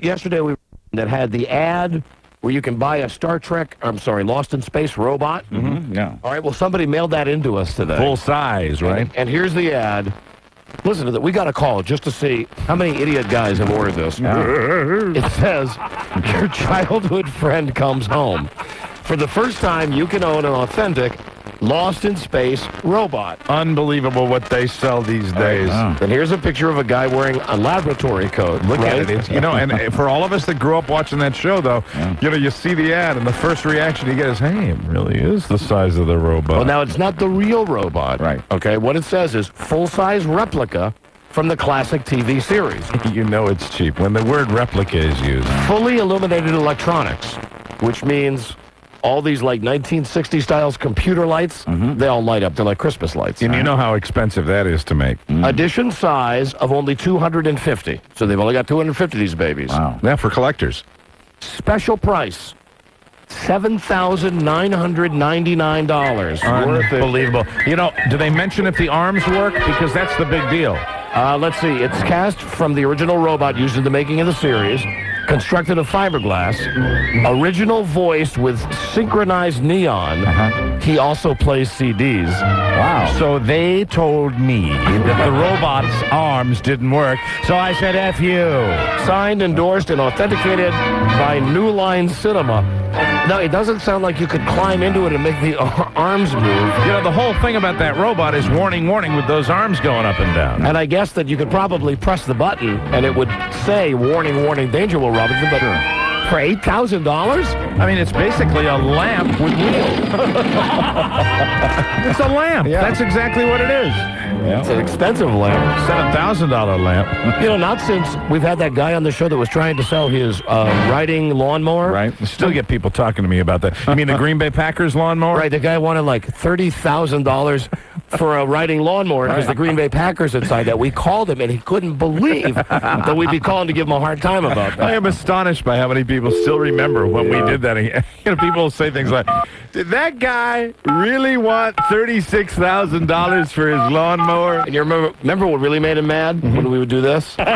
yesterday that had the ad where you can buy a Lost in Space robot? Mm-hmm. Yeah. All right, well, somebody mailed that into us today. Full size, right? And here's the ad. Listen to that. We got a call just to see how many idiot guys have ordered this. It says, your childhood friend comes home. For the first time, you can own an authentic Lost in Space robot. Unbelievable what they sell these days. And here's a picture of a guy wearing a laboratory coat. Look at it. It's, and for all of us that grew up watching that show, though, you see the ad, and the first reaction you get is, hey, it really is the size of the robot. Well, now, it's not the real robot. Right. Okay, what it says is full-size replica from the classic TV series. You know it's cheap when the word replica is used. Fully illuminated electronics, which means all these, like, 1960 styles computer lights, they all light up. They're like Christmas lights. And you know how expensive that is to make. Edition size of only 250. So they've only got 250 of these babies. Wow. Yeah, for collectors. Special price, $7,999. Unbelievable. Do they mention if the arms work? Because that's the big deal. Let's see. It's cast from the original robot used in the making of the series. Constructed of fiberglass, original voice with synchronized neon. He also plays CDs. Wow. So they told me that the robot's arms didn't work, so I said, F you. Signed, endorsed, and authenticated by New Line Cinema. Now, it doesn't sound like you could climb into it and make the arms move. The whole thing about that robot is warning, warning, with those arms going up and down. And I guess that you could probably press the button, and it would say, warning, warning, danger, Will Robinson, but for $8,000? I mean, it's basically a lamp with wheels. It's a lamp. Yeah. That's exactly what it is. Yeah. It's an expensive lamp. $7,000 lamp. Not since we've had that guy on the show that was trying to sell his riding lawnmower. Right. Still get people talking to me about that. You mean the Green Bay Packers lawnmower? Right. The guy wanted like $30,000 for a riding lawnmower because the Green Bay Packers had signed that. We called him, and he couldn't believe that we'd be calling to give him a hard time about that. I am astonished by how many people still remember when we did that. People will say things like, did that guy really want $36,000 for his lawnmower? And you remember what really made him mad when we would do this? He played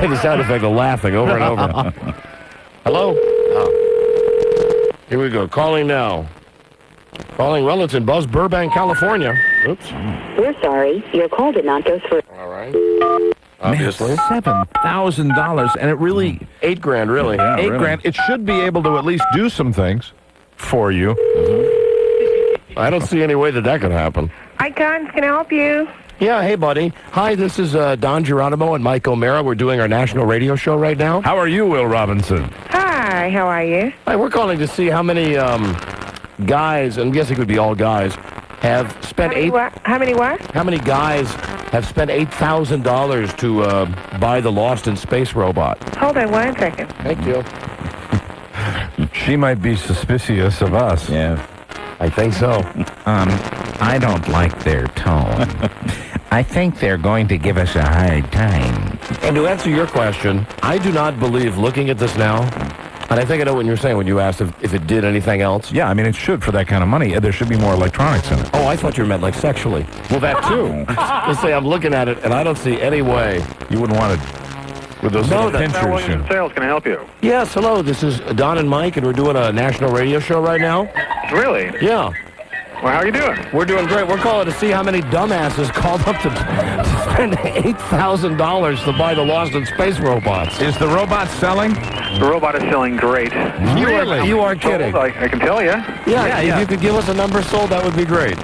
the sound effect of laughing over and over. Hello? Here we go. Calling now. Calling Relance in Buzz, Burbank, California. Oops. We're sorry. Your call did not go through. All right. Obviously. $7,000, and it really... $8,000, really. Yeah, $8,000. It should be able to at least do some things for you. I don't see any way that could happen. Hi, Cons. Can I help you? Yeah, hey, buddy. Hi, this is Don Geronimo and Mike O'Mara. We're doing our national radio show right now. How are you, Will Robinson? Hi, how are you? Hi, we're calling to see how many guys, I'm guessing it would be all guys, have spent How many what? How many guys have spent $8,000 to buy the Lost in Space robot? Hold on 1 second. Thank you. She might be suspicious of us. Yeah, I think so. I don't like their tone. I think they're going to give us a hard time. And to answer your question, I do not believe, looking at this now, and I think I know what you're saying when you asked if it did anything else. Yeah, I mean, it should for that kind of money. There should be more electronics in it. Oh, I thought you meant like sexually. Well, that too. Let's say I'm looking at it, and I don't see any way. You wouldn't want it with those little pinchers. Sales, can I help you? Yes, hello. This is Don and Mike, and we're doing a national radio show right now. Really? Yeah. Well, how are you doing? We're doing great. We're calling to see how many dumbasses called up to spend $8,000 to buy the Lost in Space robots. Is the robot selling? The robot is selling great. Really? You are kidding. I can tell you. Yeah, if you could give us a number sold, that would be great.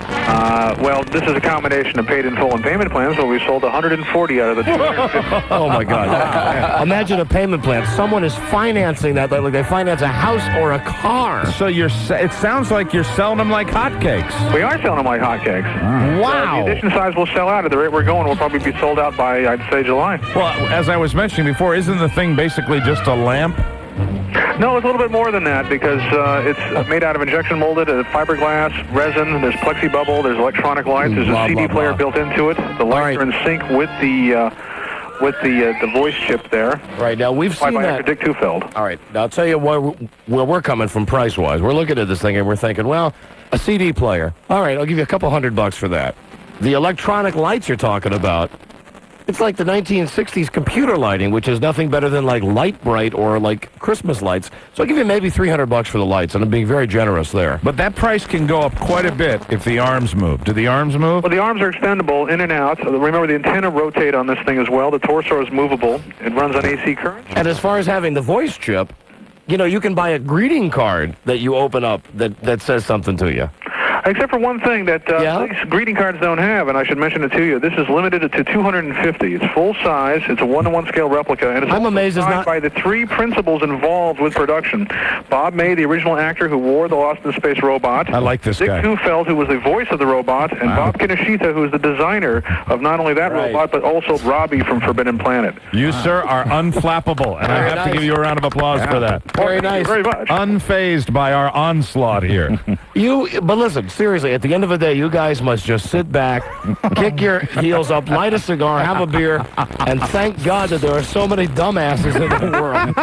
Well, this is a combination of paid in full and payment plans, so we sold 140 out of the 250. Oh, my God. Imagine a payment plan. Someone is financing that like they finance a house or a car. So it sounds like you're selling them like hotcakes. We are selling them like hotcakes. Wow. The edition size will sell out. At the rate we're going, we'll probably be sold out by, I'd say, July. Well, as I was mentioning before, isn't the thing basically just a lamp? No, it's a little bit more than that because it's made out of injection molded fiberglass, resin, there's plexibubble, there's electronic lights, there's a CD player built into it. The lights are in sync with the voice chip there. Right, now we've seen that. Dick Tufeld. All right, now I'll tell you where we're coming from price-wise. We're looking at this thing and we're thinking, well, a CD player. All right, I'll give you a couple $100 for that. The electronic lights you're talking about, It's like the 1960s computer lighting, which is nothing better than like Light Bright or like Christmas lights. So I'll give you maybe $300 for the lights, and I'm being very generous there. But that price can go up quite a bit if the arms move. Do the arms move? Well, the arms are extendable in and out. Remember, the antenna rotate on this thing as well. The torso is movable. It runs on AC current. And as far as having the voice chip, you know, you can buy a greeting card that you open up that says something to you. Except for one thing that these greeting cards don't have, and I should mention it to you. This is limited to 250. It's full size. It's a 1-to-1 scale replica, and it's I'm amazed it's not by the three principals involved with production. Bob May, the original actor who wore the Lost in Space robot. I like this Dick guy. Tufeld, who was the voice of the robot, and Bob Kinoshita, who is the designer of not only that robot, but also Robbie from Forbidden Planet. You, sir, are unflappable, and I have to give you a round of applause for that. Very nice. Very much. Unfazed by our onslaught here. But listen, seriously, at the end of the day, you guys must just sit back, kick your heels up, light a cigar, have a beer, and thank God that there are so many dumbasses in the world.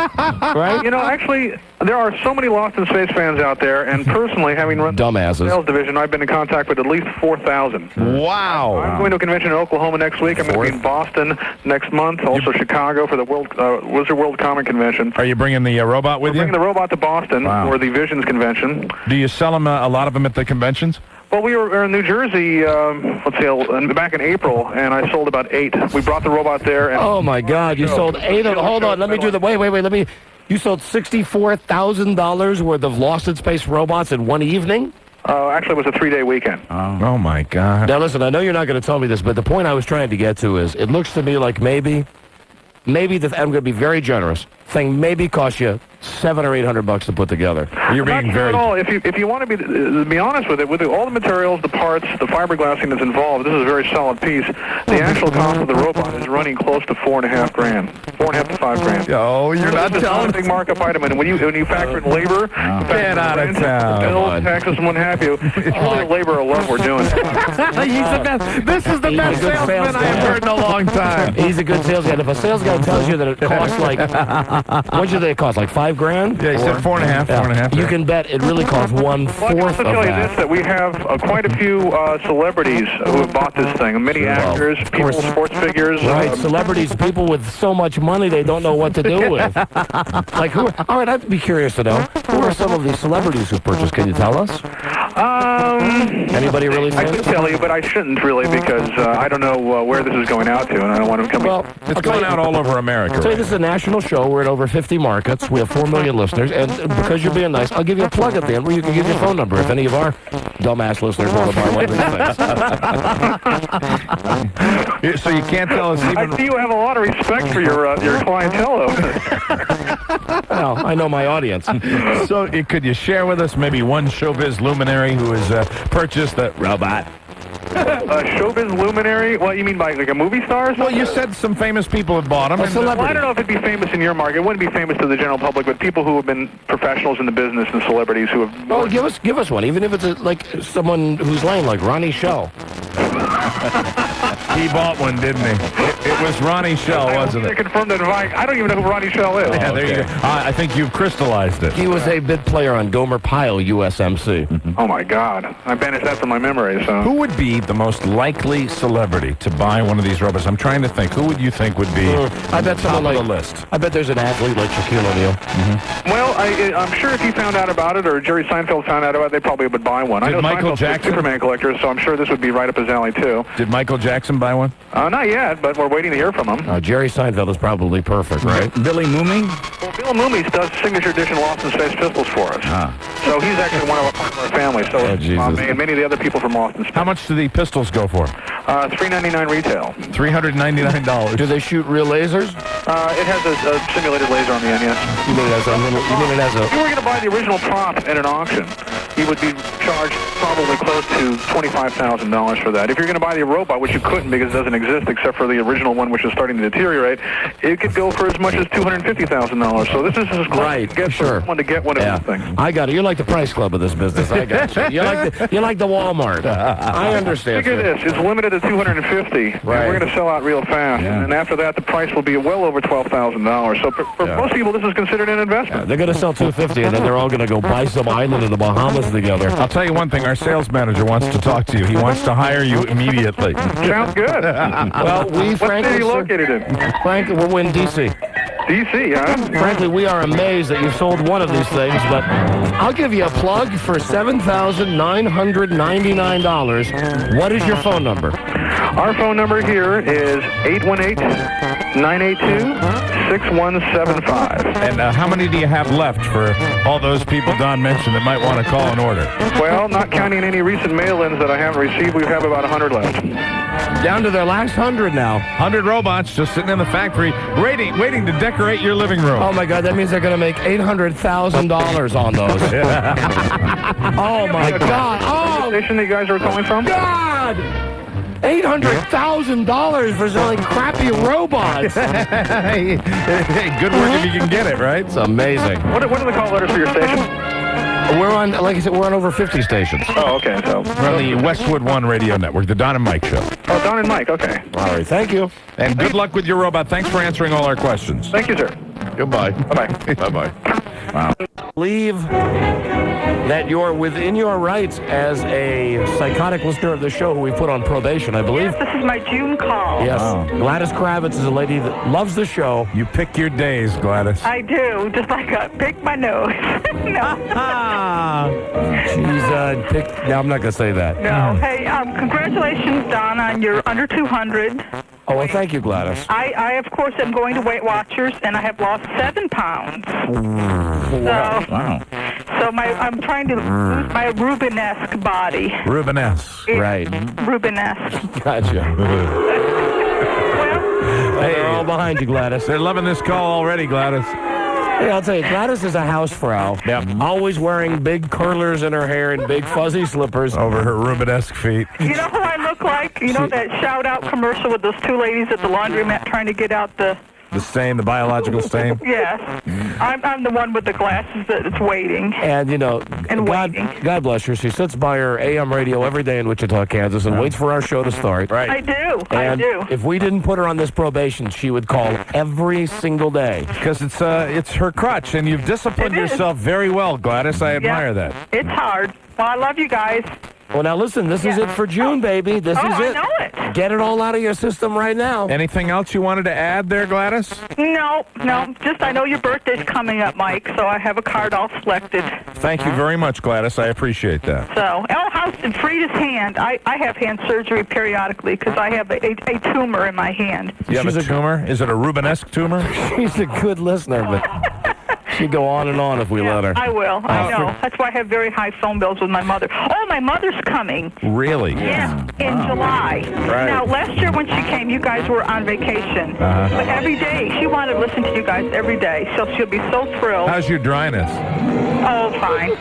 Right? You know, actually, there are so many Lost in Space fans out there, and personally, having run the Dumbasses. sales division, I've been in contact with at least 4,000. Wow. I'm going to a convention in Oklahoma next week. I'm going to be in Boston next month, also Chicago for the Wizard World Comic Convention. Are you bringing the robot with We're you? bringing the robot to Boston for the Visions Convention. Do you sell them, a lot of them at the conventions? Well, we were in New Jersey, back in April, and I sold about 8. We brought the robot there. And Oh, my God. You sold 8 of them. Hold on. Let me do the... Wait. You sold $64,000 worth of Lost in Space robots in one evening? Actually, it was a 3-day weekend. Oh, my God. Now, listen, I know you're not going to tell me this, but the point I was trying to get to is it looks to me like maybe I'm going to be very generous. Thing maybe cost you $700 or $800 to put together. You're being Not very... at all. If you want to be honest with it, with all the materials, the parts, the fiberglassing that's involved, this is a very solid piece. The actual cost of the robot is running close to $4.5 grand, $4.5 to $5 grand. Oh, you're not This is telling a big markup item, and when you factor in labor, Get out of town. bills, taxes, and what have you, it's really the labor of love we're doing. He's the best. This is the He's a best good salesman I've salesman. heard in a long time. He's a good sales guy. And if a sales guy tells you that it costs like, what did it cost? Like $5 grand? Yeah, he said 4.5, 4.5. You can bet it really costs 1/4 Well, I can also of tell you this, that. that we have quite a few celebrities who have bought this thing. Many actors, people, sports figures. Right, celebrities, people with so much money they don't know what to do with. Like who? All right, I'd be curious to know who are some of these celebrities who purchased. Can you tell us? Anybody really I famous? could tell you, but I shouldn't really because I don't know where this is going out to, and I don't want to come. Well, It's going out all over America. I'll tell you, this is a national show. We're in over 50 markets. We have 4 million listeners, and because you're being nice, I'll give you a plug at the end where you can give your phone number if any of our dumbass listeners want to buy one of these things. So you can't tell us I even... see you have a lot of respect for your clientele. Well, I know my audience. So could you share with us maybe one showbiz luminary who has purchased the robot? A showbiz luminary? What, you mean by like a movie star or something? Well, you said some famous people have bought them. A celebrity. Well, I don't know if it'd be famous in your market. It wouldn't be famous to the general public, but people who have been professionals in the business and celebrities who have... Well, give us one, even if it's like someone who's lame, like Ronnie Shell. He bought one, didn't he? It was Ronnie Shell, wasn't it? Confirmed that I don't even know who Ronnie Shell is. Yeah, there you go. I think you've crystallized it. He was a bid player on Gomer Pyle, USMC. Oh, my God. I banished that from my memory, so... Who would be the most likely celebrity to buy one of these robots? I'm trying to think. Who would you think would be I bet top someone of the like, list? I bet there's an athlete like Shaquille O'Neal. Well, I'm sure if he found out about it or Jerry Seinfeld found out about it, they probably would buy one. I Did know Michael Seinfeld's a Jackson? Superman collector, so I'm sure this would be right up his alley, too. Did Michael Jackson buy one? Not yet, but we're waiting to hear from him. Jerry Seinfeld is probably perfect, right? Billy Mooney? Well, Bill Moomies does signature edition Lost in Space pistols for us. So he's actually one of our family. So and many of the other people from Lost in Space. How much do the pistols go for? $399 retail. $399. Do they shoot real lasers? It has a simulated laser on the end, yes. You mean it has If you were going to buy the original prop at an auction, you would be charged probably close to $25,000 for that. If you're going to buy the robot, which you couldn't because it doesn't exist except for the original one, which is starting to deteriorate, it could go for as much as $250,000. So this is as close as you get for someone to get one of these things. I got it. You're like the Price Club of this business. I got you. You're like the Walmart. I understand. Look at this. It's limited to 250. Right. And we're going to sell out real fast. Yeah. And after that, the price will be well over $12,000. So for most people, this is considered an investment. They're going to sell 250, and then they're all going to go buy some island in the Bahamas together. I'll tell you one thing. Our sales manager wants to talk to you. He wants to hire you immediately. Sounds good. Well, we What frankly, city are you sir, located in? frankly, we're in D.C. D.C., huh? Frankly, we are amazed that you sold one of these things, but I'll give you a plug for $7,999. What is your phone number? Our phone number here is 818-982-6175. And how many do you have left for all those people Don mentioned that might want to call and order? Well, not counting any recent mail-ins that I haven't received, we have about 100 left. Down to their last 100 now. 100 robots just sitting in the factory waiting to decorate your living room. Oh, my God, that means they're going to make $800,000 on those. Oh, my God. Oh, Station that you guys are calling from? God. $800,000 for selling crappy robots. Hey, good work if you can get it, right? It's amazing. What are the call letters for your station? We're on, like I said, we're on over 50 stations. Oh, okay. So, We're on the Westwood One radio network, the Don and Mike Show. oh, Don and Mike. Okay. All right, thank you. And good luck with your robot. Thanks for answering all our questions. Thank you, sir. Goodbye. Bye-bye. Bye-bye. Believe that you're within your rights as a psychotic listener of the show who we put on probation, I believe. Yes, this is my June call. Yes. Gladys Kravitz is a lady that loves the show. You pick your days, Gladys. I do, just like I pick my nose. No. She's picked. No, I'm not going to say that. No. Hey, congratulations, Don, on your under 200. Oh, well, thank you, Gladys. I of course, am going to Weight Watchers, and I have lost 7 pounds. So I'm trying to lose my Rubenesque body. Rubenesque. Right. Rubenesque. Gotcha. Well, They're all behind you, Gladys. They're loving this call already, Gladys. Hey, I'll tell you, Gladys is a housefrau. Yep. Always wearing big curlers in her hair and big fuzzy slippers. Over her Rubenesque feet. you know who I look like? You know that shout-out commercial with those 2 ladies at the laundromat trying to get out the... The stain, the biological stain. Yes. I'm the one with the glasses that's waiting. And, you know, And waiting. God bless her. She sits by her AM radio every day in Wichita, Kansas, and waits for our show to start. Right. I do. And I do. if we didn't put her on this probation, she would call every single day. Because it's her crutch, and you've disciplined It is. yourself very well, Gladys. I admire that. It's hard. Well, I love you guys. Well, now listen, this is Yeah. it for June, baby. This Oh, is I it. know it. Get it all out of your system right now. Anything else you wanted to add there, Gladys? No. Just I know your birthday's coming up, Mike, so I have a card all selected. Thank you very much, Gladys. I appreciate that. So, how's Frida's hand? I have hand surgery periodically because I have a tumor in my hand. You have She's a a- tumor? Is it a Rubenesque tumor? She's a good listener, but she'd go on and on if we let her. I will. I know. That's why I have very high phone bills with my mother. Oh, my mother's coming. Really? Yeah, in July. Right. Now, last year when she came, you guys were on vacation. But every day, she wanted to listen to you guys every day, so she'll be so thrilled. How's your dryness? Oh, fine.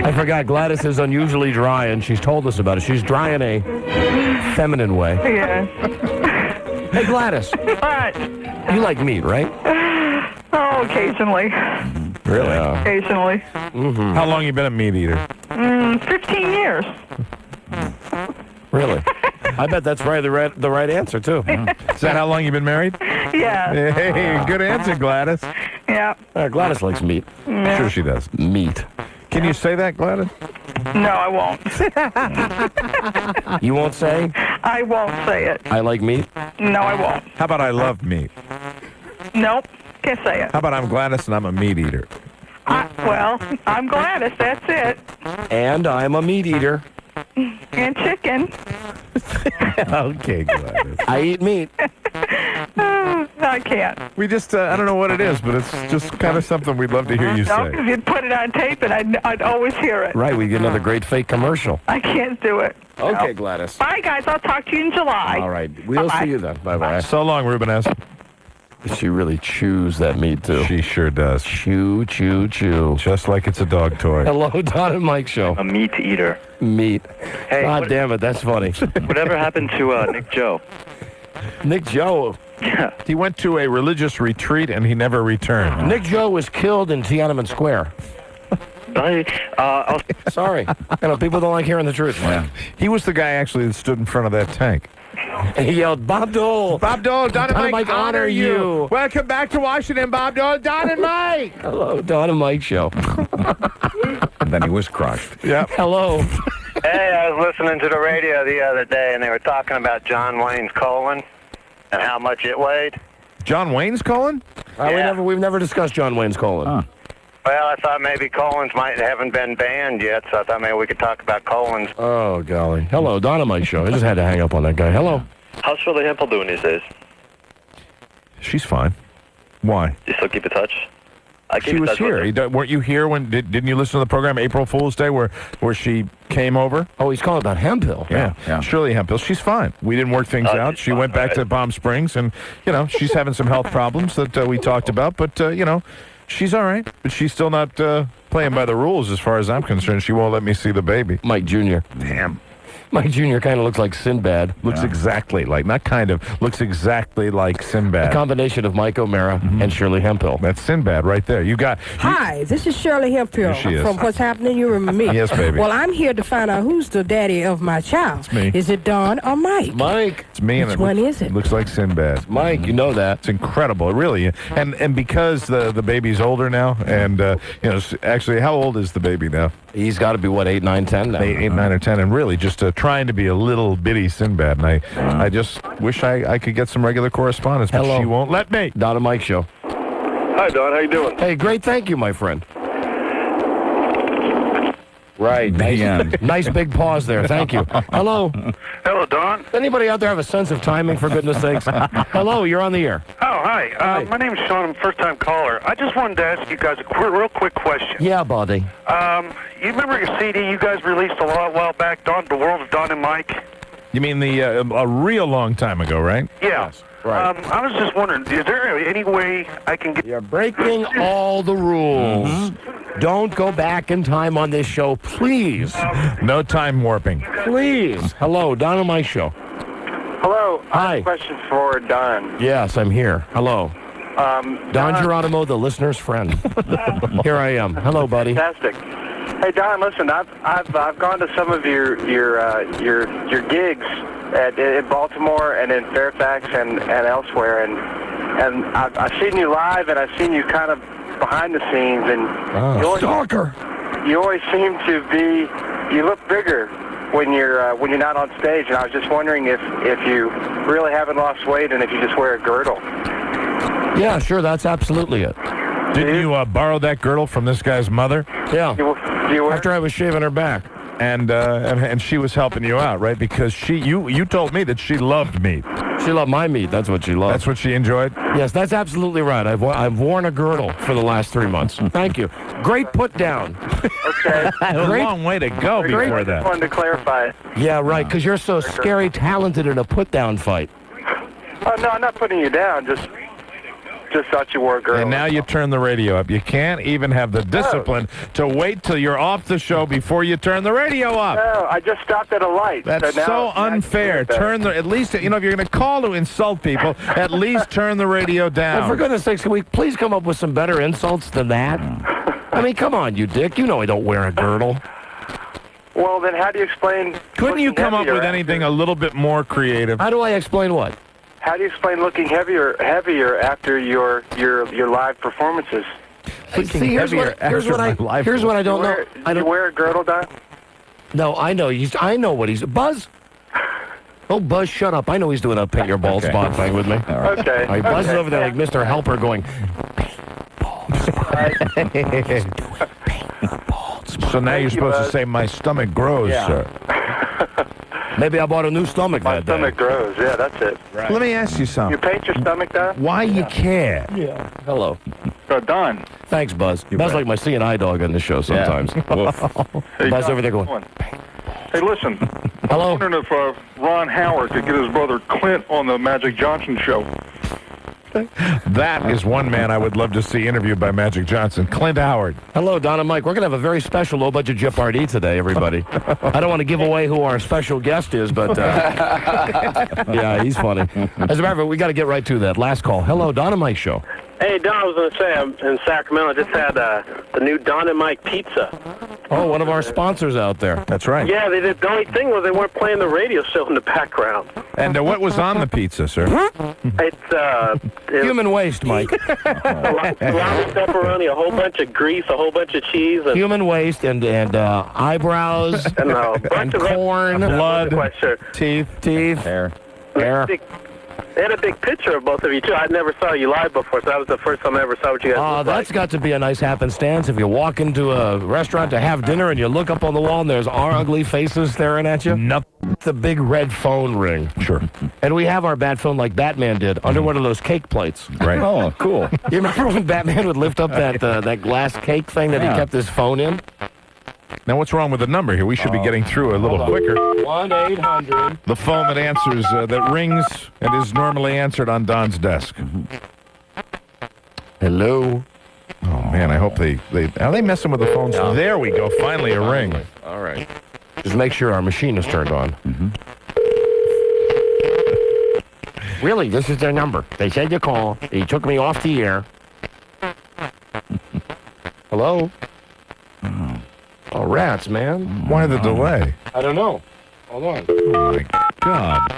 I forgot Gladys is unusually dry, and she's told us about it. She's dry in a feminine way. Yeah. Hey, Gladys, But, you like meat, right? oh, occasionally. Really? Occasionally. How long you been a meat eater? 15 years. Really? I bet that's right. The right answer too. Is that how long you been married? Yeah. Hey, good answer, Gladys. Yeah. Gladys likes meat. Sure she does. Meat. Can you say that, Gladys? No, I won't. You won't say I won't say it. I like meat. No, I won't. How about I love meat? Nope. Can't say it. How about I'm Gladys and I'm a meat eater? Well, I'm Gladys. That's it. And I'm a meat eater. And chicken. Okay, Gladys. I eat meat. I can't. We just, I don't know what it is, but it's just kind of something we'd love to hear you No, say. if you'd put it on tape, and I'd always hear it. Right, we get another great fake commercial. I can't do it. Okay, No. Gladys. Bye, guys. I'll talk to you in July. All right, we'll Bye-bye. see you then. Bye-bye. So long, Rubenesque. She really chews that meat, too. She sure does. Chew, chew, chew. Just like it's a dog toy. Hello, Don and Mike Show. A meat eater. Meat. Hey, God damn it, that's funny. whatever happened to Nick Joe? Nick Joe. He went to a religious retreat and he never returned. Nick Joe was killed in Tiananmen Square. Sorry. You know, people don't like hearing the truth. Yeah. He was the guy actually that stood in front of that tank. And he yelled, Bob Dole. Bob Dole, Don and Mike honor you. Welcome back to Washington, Bob Dole, Don and Mike. Hello, Don and Mike Show. And then he was crushed. Yep. Hello. Hey, I was listening to the radio the other day, and they were talking about John Wayne's colon and how much it weighed. John Wayne's colon? Yeah. We've never discussed John Wayne's colon. Huh. Well, I thought maybe colons haven't been banned yet, so I thought maybe we could talk about colons. Oh, golly. Hello, Dynamite Show. I just had to hang up on that guy. Hello. How's Shirley Hempel doing these days? She's fine. Why? Do you still keep in touch? I keep She in was touch with her. here. Weren't you here when? Didn't you listen to the program April Fool's Day where she came over? Oh, he's calling about Hemphill. Yeah. Shirley Hemphill. She's fine. We didn't work things out. she's She fine, went back right. to Palm Springs, and she's having some health problems that we talked about. But she's all right. But she's still not playing by the rules as far as I'm concerned. She won't let me see the baby. Mike Jr. Damn. Mike Jr. kind of looks like Sinbad. Looks exactly like, not kind of, looks exactly like A Sinbad. combination of Mike O'Mara and Shirley Hemphill. That's Sinbad right there. Hi, this is Shirley Hemphill Here she is. from What's Happening. You remember me? Yes, baby. Well, I'm here to find out who's the daddy of my child. It's me. Is it Don or Mike? Mike. It's me, and Which it one is it? looks like Sinbad. Mike, you know that. It's incredible, really. And because the baby's older now, and actually, how old is the baby now? He's got to be, 8, 9, 10 now? 8, 9, or 10, and really just trying to be a little bitty Sinbad. And I just wish I could get some regular correspondence, but Hello. she won't let me. Don and Mike Show. Hi, Don. How you doing? Hey, great. Thank you, my friend. Right. The end. Nice big pause there. Thank you. Hello. Hello, Don. Anybody out there have a sense of timing, for goodness sakes? Hello, you're on the air. Oh, hi. Hi. My name's Sean. I'm a first-time caller. I just wanted to ask you guys a real quick question. Yeah, buddy. You remember your CD you guys released a while back, Don, The World of Don and Mike? You mean a real long time ago, right? Yeah. Right. I was just wondering, is there any way I can get... You're breaking all the rules. Don't go back in time on this show, please. No time warping. Please. Hello, Don and Mike Show. Hello. Hi. Question for Don. Yes, I'm here. Hello. Don Geronimo, the listener's friend. Here I am. Hello, buddy. Fantastic. Hey, Don, listen, I've gone to some of your gigs in Baltimore and in Fairfax and elsewhere, and I've seen you live, and I've seen you kind of behind the scenes, and Stalker. you always seem to be, you look bigger when you're not on stage, and I was just wondering if you really haven't lost weight and if you just wear a girdle. Yeah, sure, that's absolutely it. Didn't you borrow that girdle from this guy's mother? Yeah. Do you wear? After I was shaving her back. And she was helping you out, right? Because you told me that she loved meat. She loved my meat. That's what she loved. That's what she enjoyed? Yes, that's absolutely right. I've worn a girdle for the last 3 months. Thank you. Great put down. Okay. A Great. long way to go before I just that. wanted to clarify. Yeah, right, because you're so scary talented in a put-down fight. Oh, no, I'm not putting you down. Just thought you wore a girdle. And now you turn the radio up. You can't even have the discipline to wait till you're off the show before you turn the radio up. No, I just stopped at a light. That's now so unfair. At least, if you're going to call to insult people, at least turn the radio And for down. goodness sakes, can we please come up with some better insults than that? I mean, come on, you dick. You know I don't wear a girdle. Well, then how do you explain... Couldn't you looking come up heavier with anything a little bit more creative? How do I explain what? How do you explain looking heavier after your live performances? See, here's what I don't know. Do you wear a girdle, Don? No, I know. I know what he's... Buzz? Oh, Buzz, shut up. I know he's doing a paint your bald spot thing with me. Okay. All right, Buzz is over there like Mr. Helper going... So now you're supposed to say, my stomach grows, sir. Maybe I bought a new stomach My that day. stomach grows. Yeah, that's it. Let me ask you You something. paint your stomach, Don? Why you care? Yeah. Hello. Don. Thanks, Buzz. Buzz like my CNI dog on the show sometimes. Hey, Buzz Don, over there going... Hey, listen. Hello? I'm wondering if Ron Howard could get his brother Clint on the Magic Johnson show. That is one man I would love to see interviewed by Magic Johnson. Clint Howard. Hello, Don and Mike. We're going to have a very special low-budget Jeopardy today, everybody. I don't want to give away who our special guest is, but yeah, he's funny. As a matter of fact, we got to get right to that. Last call. Hello, Don and Mike Show. Hey, Don, I was going to say, I'm in Sacramento. I just had the new Don and Mike pizza. Oh, one of our sponsors out there. That's right. Yeah, they did. The only thing was they weren't playing the radio show in the background. And what was on the pizza, sir? It's Human waste, Mike. lots of pepperoni, a whole bunch of grease, a whole bunch of cheese, and Human waste and eyebrows and a bunch and of corn, blood, quite sure. teeth, hair. They had a big picture of both of you too. I never saw you live before, so that was the first time I ever saw what you guys looked That's like. got to be a nice happenstance. If you walk into a restaurant to have dinner and you look up on the wall and there's our ugly faces staring at you. Nope. The big red phone ring. Sure. And we have our bat phone like Batman did under one of those cake plates. Right. Oh, cool. You remember when Batman would lift up that glass cake thing that he kept his phone in? Now, what's wrong with the number here? We should be getting through a little quicker. 1-800. The phone that answers, that rings and is normally answered on Don's desk. Hello. Oh, man, I hope are they messing with the phones? Yeah. There we go. Finally, a ring. All right. Just make sure our machine is turned on. Really, this is their number. They said to call. They took me off the air. Hello? Oh, rats, man. Why the delay? I don't know. Hold on. Oh, my God.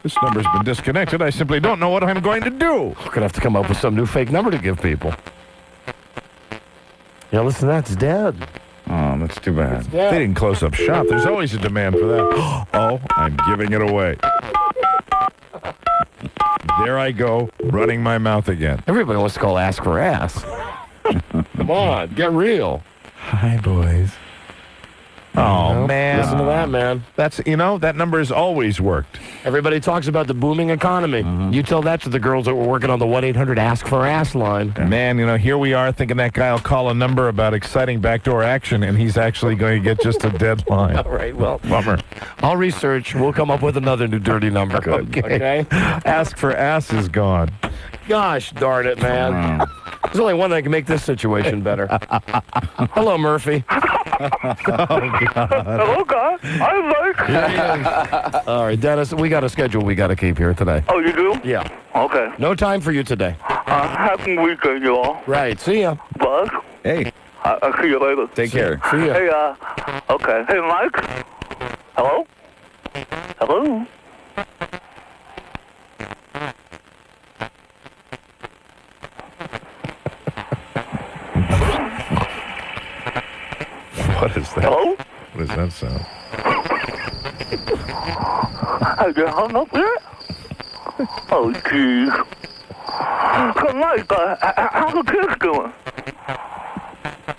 This number's been disconnected. I simply don't know what I'm going to do. We're going to have to come up with some new fake number to give people. Yeah, listen, that's dead. Oh, that's too bad. It's dead. They didn't close up shop. There's always a demand for that. Oh, I'm giving it away. There I go, running my mouth again. Everybody wants to call Ask for Ass. Come on, get real. Hi, boys. Oh, man. Listen to that, man. That's, that number has always worked. Everybody talks about the booming economy. You tell that to the girls that were working on the 1-800 Ask for Ass line. Man, here we are thinking that guy will call a number about exciting backdoor action, and he's actually going to get just a dead line. All right, well, Bummer. I'll research. We'll come up with another new dirty number. Okay? Ask for ass is gone. Gosh darn it, man. There's only one that can make this situation better. Hello, Murphy. Hello, guys. I'm Mike. All right, Dennis, we got a schedule we got to keep here today. Oh, you do? Yeah. Okay. No time for you today. Happy weekend, you all. Right. See ya. Buzz? Hey, I'll see you later. take care. See ya. Hey, okay. Hey, Mike? Hello? Hello? What is that? Hello? What does that sound? Have you hung up yet? Oh, geez. So, Mike, how's the kids doing?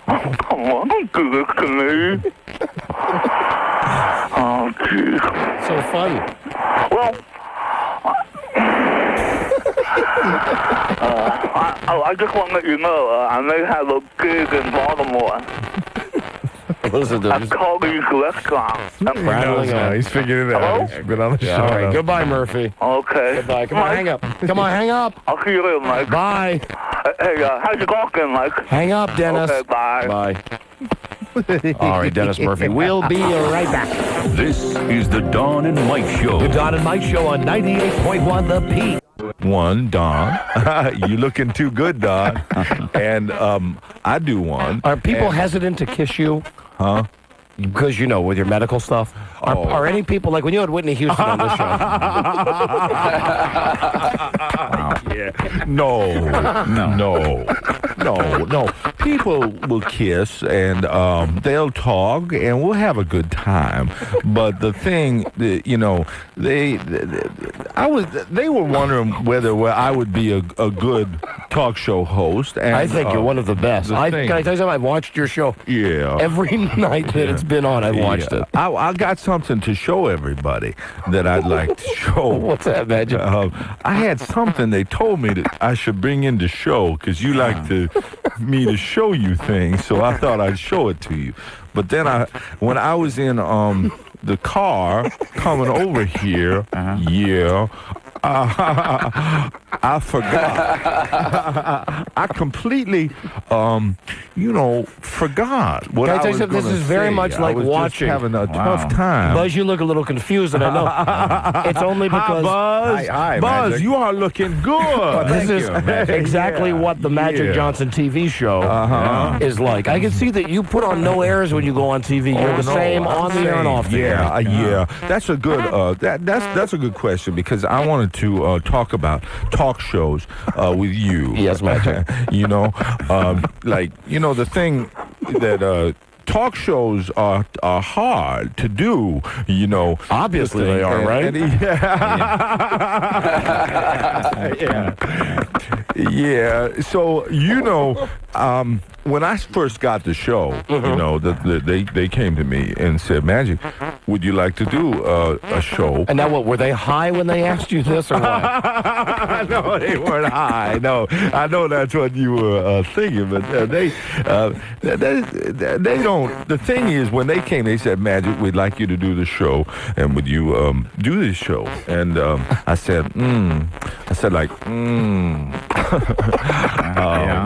Oh, come on, don't do this to me. Oh, geez. So funny. Well, I just want to let you know, I may have a gig in Baltimore. Listen to At this. Colby's Restaurant. Rattling on. He's figured it out. Hello? He's been on the show. All right. now. Goodbye, Murphy. Okay. Goodbye. Come on, Mike, hang up. Come on, hang up. I'll see you later, Mike. Bye. Hey, how's your golf game, Mike? Hang up, Dennis. Okay, bye. Bye. All right, Dennis Murphy. We'll be right back. This is the Don and Mike Show. The Don and Mike Show on 98.1 The Peak. One, Don. You looking too good, Don. And I do one. Are people hesitant to kiss you? Huh? Because, with your medical stuff. Are any people, like when you had Whitney Houston on this show? Yeah. No. People will kiss and they'll talk and we'll have a good time. But the thing, they were wondering whether I would be a good talk show host. And, I think you're one of the best. Can I tell you something? I've watched your show. Yeah. Every night that it's been on, I've watched it. I got something to show everybody that I'd like to show. What's that, Magic? I had something they told me that I should bring in to show because you like me to show you things, so I thought I'd show it to you. But then when I was in the car coming over here, I forgot. I completely, forgot what Can I I tell you was something? This gonna is very say. much I like was just watching. having a tough time. Buzz, you look a little confused, and I know it's only because Buzz. Hi, Buzz, Magic. you are looking good. this is exactly Yeah. what the Magic Yeah. Johnson TV show is like. I can see that you put on no airs when you go on TV. You're the same on the air and off the air. Yeah. That's a good. That's a good question because I wanted to talk about talk shows with you. Yes, Magic. The thing that. Talk shows are hard to do, Obviously they are, right? Yeah. So, when I first got the show, they came to me and said, Magic, would you like to do a show? And now what, were they high when they asked you this or what? No, they weren't high. No, I know that's what you were thinking, but they don't. The thing is, when they came, they said, Magic, we'd like you to do the show, and would you do this show? And I said,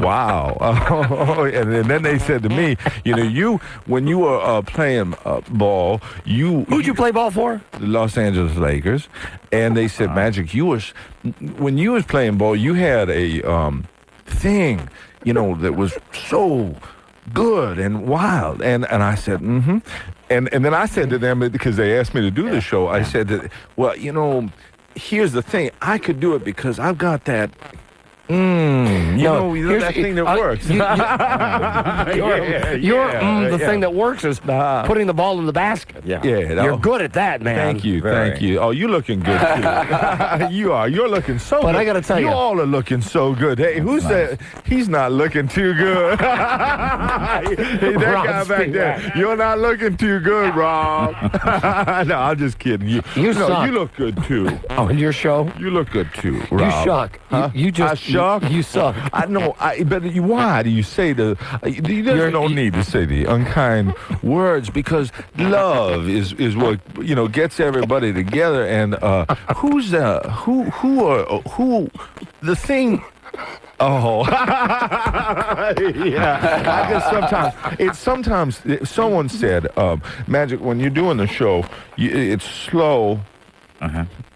wow. And then they said to me, when you were playing ball, Who'd you play ball for? The Los Angeles Lakers, and they said, Magic, when you was playing ball, you had a thing, that was so good and wild, and I said, and then I said to them, because they asked me to do the show, I said that, well, here's the thing, I could do it because I've got that. That thing that works. The thing that works is putting the ball in the basket. Yeah. You're good at that, man. Thank you. Oh, you're looking good too. You are. You're looking so good. But I gotta tell you, all are looking so good. Hey, who's that? He's not looking too good. Hey, that guy back there. You're not looking too good, Rob. No, I'm just kidding. You suck. You look good too. Oh, in your show? You look good too, Rob. You suck. Huh? You just I suck. You suck. I know. But why do you say there's no need to say the unkind words because love is what gets everybody together. And who the thing. Oh, yeah. I guess sometimes someone said, Magic, when you're doing the show, it's slow.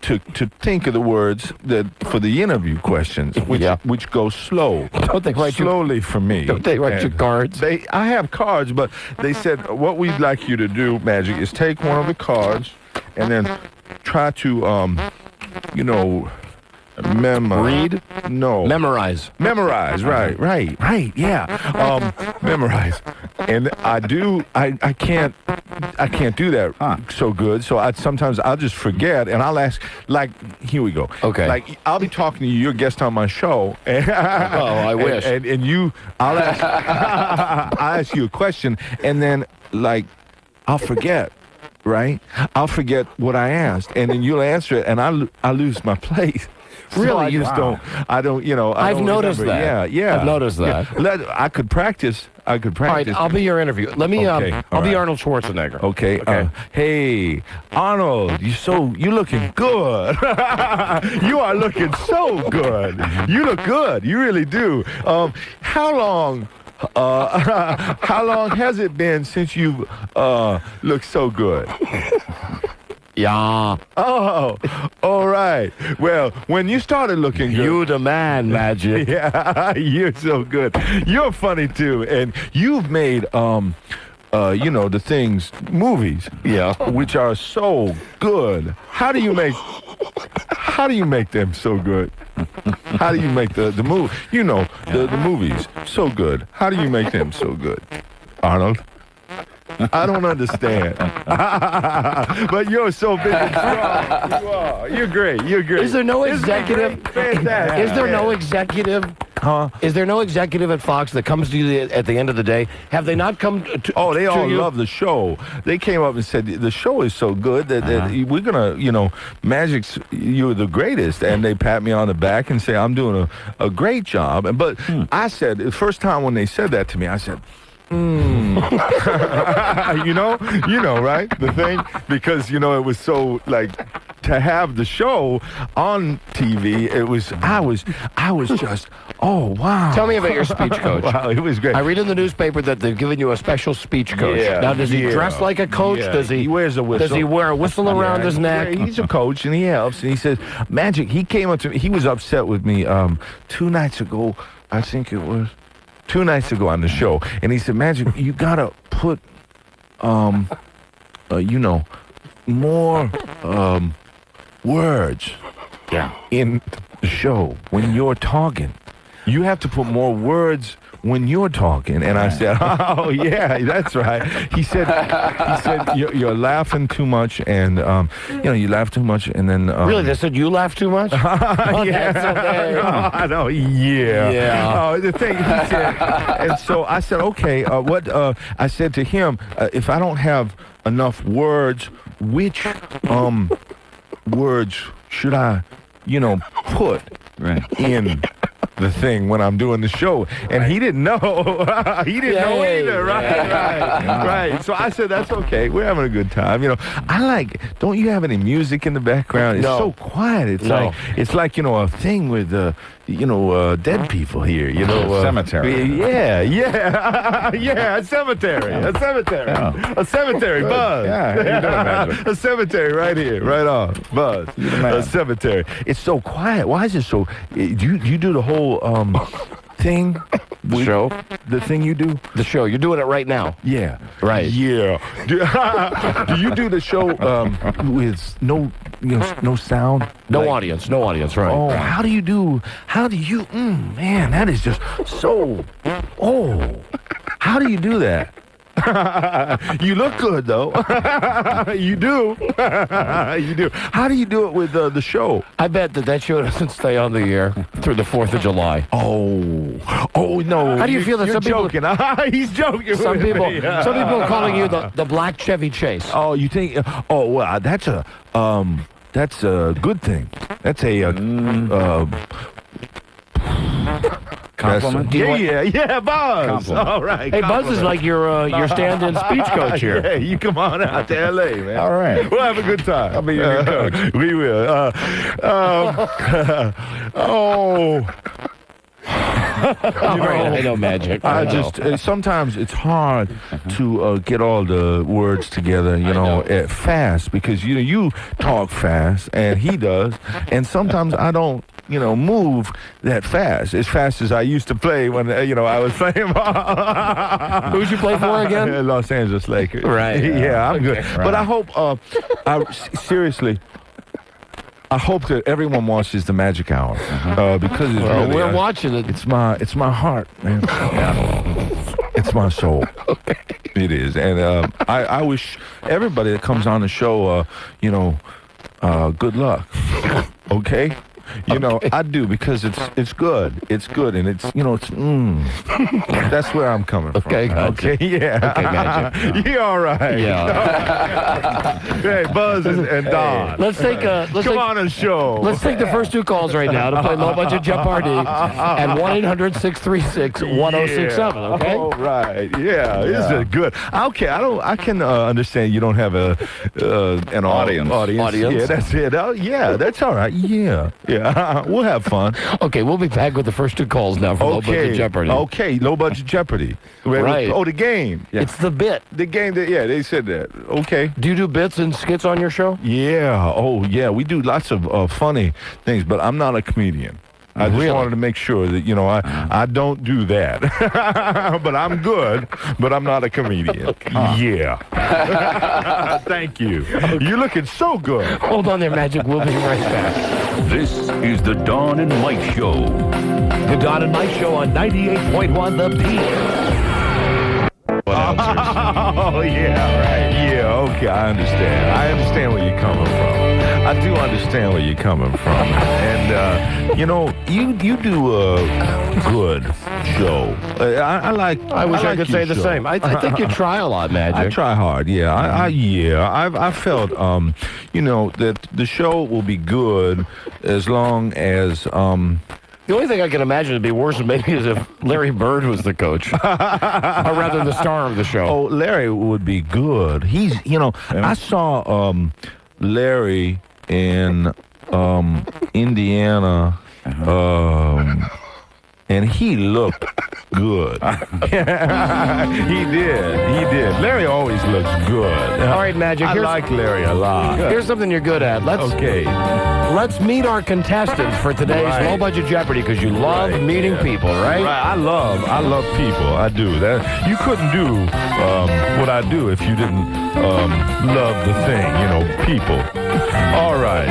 To think of the words that for the interview questions, which go slow. Don't they write slowly for me? Don't they write your cards? I have cards, but they said what we'd like you to do, Magic, is take one of the cards and then try to, Read? No. Memorize. Right. Yeah. Memorize. And I can't do that so good. So sometimes I'll just forget and I'll ask, here we go. Okay. I'll be talking to you, you're a guest on my show. And, I wish. I'll ask you a question and then I'll forget. Right? I'll forget what I asked and then you'll answer it and I lose my place. Really? So I just don't. I've noticed that. Yeah. I've noticed that. Yeah. I could practice. All right, I'll be your interview. Let me. I'll be Arnold Schwarzenegger. Okay. Hey, Arnold, you looking good. You are looking so good. You look good. You really do. How long has it been since you looked so good? Yeah. Oh, all right. Well, when you started looking good. You the man, Magic. Yeah, you're so good. You're funny, too. And you've made, the things, movies. Yeah. Which are so good. How do you make them so good? How do you make the movie? The movies so good. How do you make them so good, Arnold? I don't understand. But you're so big and strong. You are. You're great. Is there no executive? Fantastic. Is there no executive? Huh? Is there no executive at Fox that comes to you at the end of the day? Have they not come to? Oh, they all you? love the show. They came up and said the show is so good that we're gonna, Magic's, you're the greatest, and they pat me on the back and say I'm doing a great job. But I said the first time when they said that to me, I said, you know, right? The thing, because, it was so, like, to have the show on TV, I was just, oh, wow. Tell me about your speech coach. Wow, it was great. I read in the newspaper that they've given you a special speech coach. Yeah, Now, does he dress like a coach? Yeah. Does he wears a whistle. Does he wear a whistle around his neck? He's a coach, and he helps. And he says, Magic, he came up to me. He was upset with me 2 nights ago. I think it was 2 nights ago on the show. And he said, Magic, you got to put, more words in the show when you're talking. You have to put more words when you're talking. And I said, oh, yeah, that's right. He said, you're laughing too much, and, you laugh too much, and then... really? They said you laugh too much? Yeah. I know, yeah. Yeah. The thing, he said, and so I said, okay, I said to him, if I don't have enough words, which words should I, put in the thing when I'm doing the show? And he didn't know. He didn't know either. Right. So I said, that's okay. We're having a good time. Don't you have any music in the background? It's so quiet. It's like a thing with dead people here, cemetery. Yeah, a cemetery. A cemetery, Buzz. Yeah, you do it, a cemetery right here, right on, Buzz. A cemetery. It's so quiet. Why is it so? You do the whole thing? Show? The thing you do? The show. You're doing it right now. Yeah. Right. Yeah. Do you do the show with no sound? No audience, right. Oh, how do you, man, that is just so, how do you do that? You look good, though. You do. You do. How do you do it with the show? I bet that show doesn't stay on the air through the 4th of July. Oh, no. How do you feel that you're some people... joking? He's joking. Some people are calling you the black Chevy Chase. Oh, you think... Oh, well, that's a good thing. That's a... compliment? Yeah, Buzz. Compliment. All right. Hey, Buzz is like your stand-in speech coach here. Yeah, you come on out to L.A., man. All right. We'll have a good time. I'll be your new coach. We will. I know, Magic. I just sometimes it's hard to get all the words together, fast, because you talk fast and he does, and sometimes I don't move that fast as I used to play when I was playing ball. Who'd you play for again? Los Angeles Lakers. Right. Yeah, I'm good. Right. But I hope seriously, I hope that everyone watches the Magic Hour because it's really, we're watching it. It's my heart, man. It's my soul. Okay. It is, and I wish everybody that comes on the show, good luck. Okay. I do, because it's good. It's good, and it's that's where I'm coming from. Okay, gotcha. Okay, yeah. Okay, Magic. You're all right. Yeah. Hey, Buzz and Don. Let's take Come on a show. Let's take the first 2 calls right now to play Low Budget Jeopardy at 1-800-636-1067. Okay. All right. Yeah. This is good. Okay. I can understand you don't have an audience. Yeah, that's it. That's all right. Yeah. We'll have fun. Okay, we'll be back with the first 2 calls now for Low Budget Jeopardy. Okay, Low Budget Jeopardy. Right. Oh, the game. Yeah. It's the bit. The game. They said that. Okay. Do you do bits and skits on your show? Yeah. Oh, yeah. We do lots of funny things, but I'm not a comedian. I just wanted to make sure that, I don't do that. But I'm good, but I'm not a comedian. Okay. Yeah. Thank you. You're looking so good. Hold on there, Magic. We'll be right back. This is the Dawn and Mike Show. The Dawn and Mike Show on 98.1 The Peak. Oh, yeah, right. Yeah, okay, I understand. I understand where you're coming from. I do understand where you're coming from. And, you do a good show. I wish I could say the show. same. I think you try a lot, Magic. I try hard, yeah. I felt, that the show will be good as long as The only thing I can imagine would be worse maybe is if Larry Bird was the coach, or rather the star of the show. Oh, Larry would be good. He's, I saw Larry in Indiana, and he looked good. He did. Larry always looks good. All right, Magic. I like Larry a lot. Here's something you're good at. Let's meet our contestants for today's Low Budget Jeopardy, because you love meeting people, right? Right. I love people. I do. That you couldn't do what I do if you didn't love the thing, people. All right.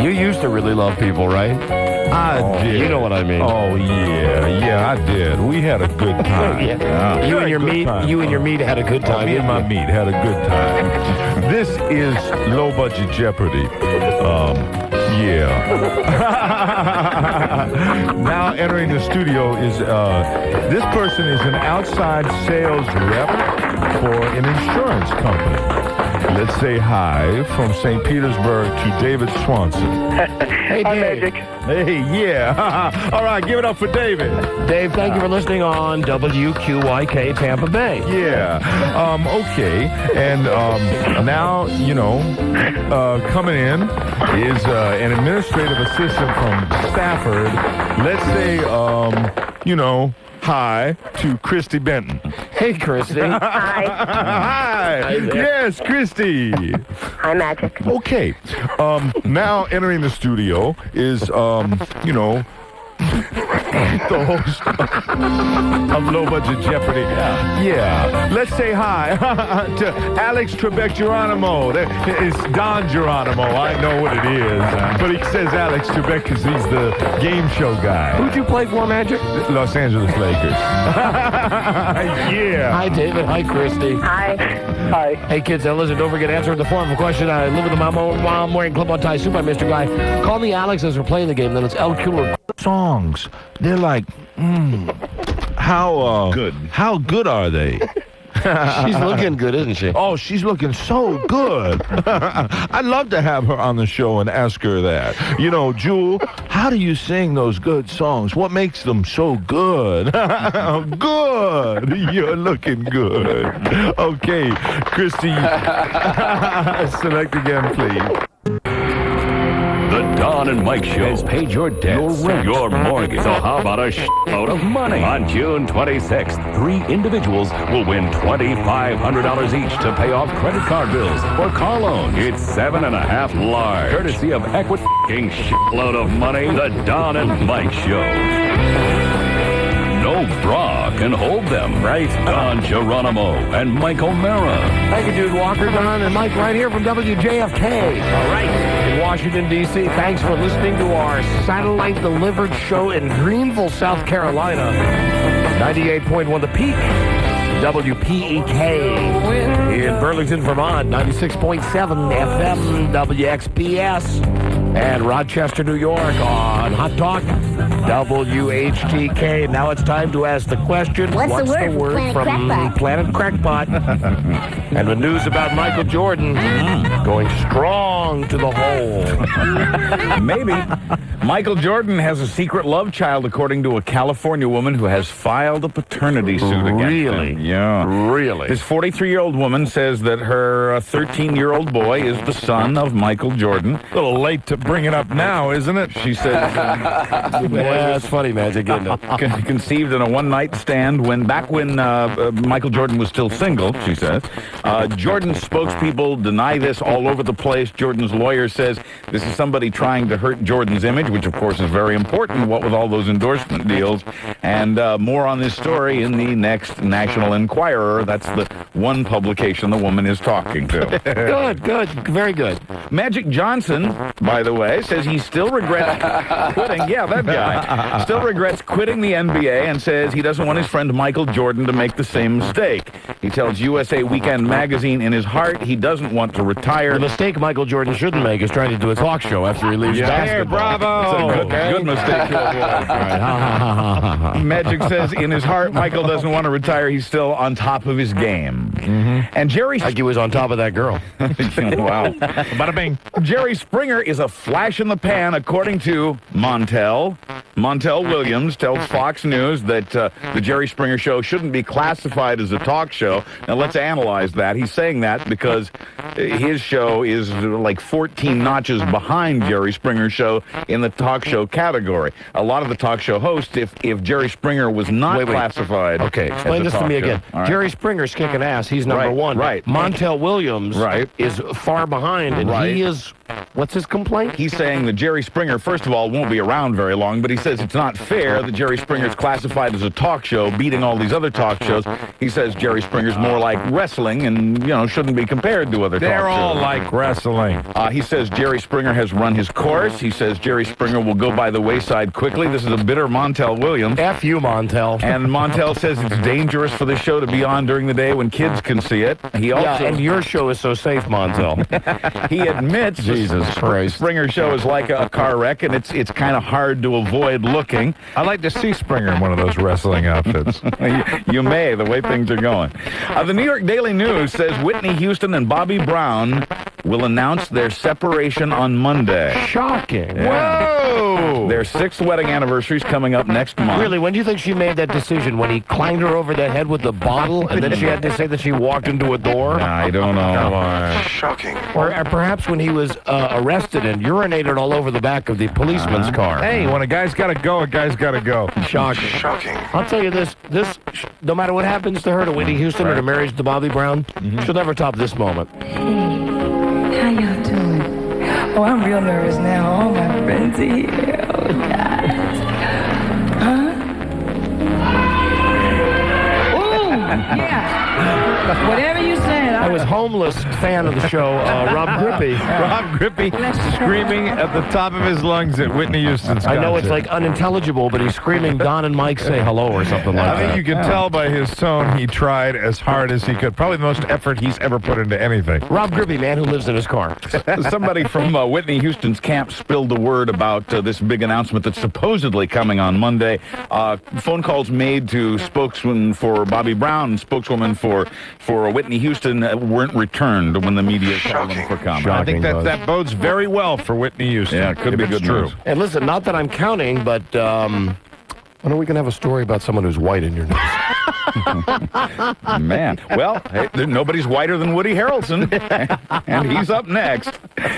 You used to really love people, right? I did. You know what I mean. Oh, yeah, I did. We had a good time. You and your meat had a good time. Me and my meat had a good time. This is Low Budget Jeopardy. Now entering the studio is, this person is an outside sales rep for an insurance company. Let's say hi from St. Petersburg to David Swanson. Hey, Dave. Magic. Hey, yeah. All right, give it up for David. Dave, thank you for listening on WQYK Tampa Bay. Yeah. Okay. And now, coming in is an administrative assistant from Stafford. Let's say, hi to Christy Benton. Hey, Christy. Hi. Hi. Yes, Christy. Hi, Magic. Okay. Now entering the studio is, the host of Low Budget Jeopardy. Yeah. Let's say hi to Alex Trebek Geronimo. It's Don Geronimo. I know what it is. But he says Alex Trebek because he's the game show guy. Who'd you play for, Magic? Los Angeles Lakers. Yeah. Hi, David. Hi, Christy. Hi. Hi. Hey, kids, listen, don't forget, answer the form of a question. I live with my mom while I'm wearing clip-on tie suit by Mr. Guy. Call me Alex as we're playing the game. Then it's El Cooler. Songs. They're like, how good are they? She's looking good, isn't she? Oh, she's looking so good. I'd love to have her on the show and ask her that. Jewel, how do you sing those good songs? What makes them so good? Good. You're looking good. Okay, Christy, select again, please. The Don and Mike Show has paid your debts, your rent, your mortgage. So how about a shitload of money? On June 26th, 3 individuals will win $2,500 each to pay off credit card bills or car loans. It's 7.5 large, courtesy of Equity shitload of money. The Don and Mike Show. No bra can hold them. Right? Don Geronimo and Mike O'Mara. Thank you, Dude Walker, Don, and Mike right here from WJFK. All right. In Washington, D.C., thanks for listening to our satellite-delivered show in Greenville, South Carolina. 98.1 The Peak. WPEK. In Burlington, Vermont, 96.7 FM WXPS. And Rochester, New York on Hot Talk, WHTK. Now it's time to ask the question, what's the word from Planet Crackpot? And the news about Michael Jordan going strong to the hole. Maybe. Michael Jordan has a secret love child, according to a California woman who has filed a paternity suit against him. Yeah. Really? This 43-year-old woman says that her 13-year-old boy is the son of Michael Jordan. A little late to bring it up now, isn't it? She said... Yeah, it's funny, Magic, isn't it? Conceived in a one-night stand back when Michael Jordan was still single, she says. Jordan's spokespeople deny this all over the place. Jordan's lawyer says this is somebody trying to hurt Jordan's image, which of course is very important, what with all those endorsement deals. And more on this story in the next National Enquirer. That's the one publication the woman is talking to. Good, very good. MagicJohnson, by the way, says he still regrets quitting. Yeah, that guy. Still regrets quitting the NBA and says he doesn't want his friend Michael Jordan to make the same mistake. He tells USA Weekend magazine in his heart he doesn't want to retire. The mistake Michael Jordan shouldn't make is trying to do a talk show after he leaves basketball. Bravo! It's a good mistake. Magic says in his heart Michael doesn't want to retire. He's still on top of his game. And Jerry... Like he was on top of that girl. Wow. Bada bing. Jerry Springer is a flash in the pan, according to Montel. Montel Williams tells Fox News that the Jerry Springer Show shouldn't be classified as a talk show. Now, let's analyze that. He's saying that because his show is like 14 notches behind Jerry Springer's show in the talk show category. A lot of the talk show hosts, if Jerry Springer was not classified explain this to me again. Right. Jerry Springer's kicking ass. He's number one. Right. Montel Williams is far behind, and he is... What's his complaint? He's saying that Jerry Springer, first of all, won't be around very long, but he says it's not fair that Jerry Springer's classified as a talk show, beating all these other talk shows. He says Jerry Springer's more like wrestling and, shouldn't be compared to other talk shows. They're all like wrestling. He says Jerry Springer has run his course. He says Jerry Springer will go by the wayside quickly. This is a bitter Montel Williams. F you, Montel. And Montel says it's dangerous for the show to be on during the day when kids can see it. He also, and your show is so safe, Montel. He admits Jesus Christ. Springer show is like a car wreck, and it's kind of hard to avoid looking. I'd like to see Springer in one of those wrestling outfits. You may, the way things are going. The New York Daily News says Whitney Houston and Bobby Brown will announce their separation on Monday. Shocking. Yeah. Whoa! Their 6th wedding anniversary is coming up next month. Really, when do you think she made that decision? When he clanged her over the head with the bottle, and then she had to say that she walked into a door? I don't know. Come on. Shocking. Or perhaps when he was arrested and urinated all over the back of the policeman's car. Hey, when a guy's got to go, a guy's got to go. Shocking. Shocking. I'll tell you this, no matter what happens to her, to Whitney Houston, or to marriage to Bobby Brown, she'll never top this moment. Hey, how y'all doing? Oh, I'm real nervous now. All my friends are here. Oh, God. Huh? Ooh, yeah. Whatever you said. I was homeless fan of the show, Rob Grippy. Rob Grippy screaming at the top of his lungs at Whitney Houston's concert. I know it's like unintelligible, but he's screaming, Don and Mike say hello or something like that. I think you can tell by his tone he tried as hard as he could. Probably the most effort he's ever put into anything. Rob Grippy, man who lives in his car. Somebody from Whitney Houston's camp spilled the word about this big announcement that's supposedly coming on Monday. Phone calls made to spokesman for Bobby Brown and spokeswoman for Whitney Houston weren't returned when the media called them for comment. I think that bodes very well for Whitney Houston. Yeah, it could be good true. news. And listen, not that I'm counting, but when are we going to have a story about someone who's white in your news? Man. Well, hey, nobody's whiter than Woody Harrelson, and he's up next.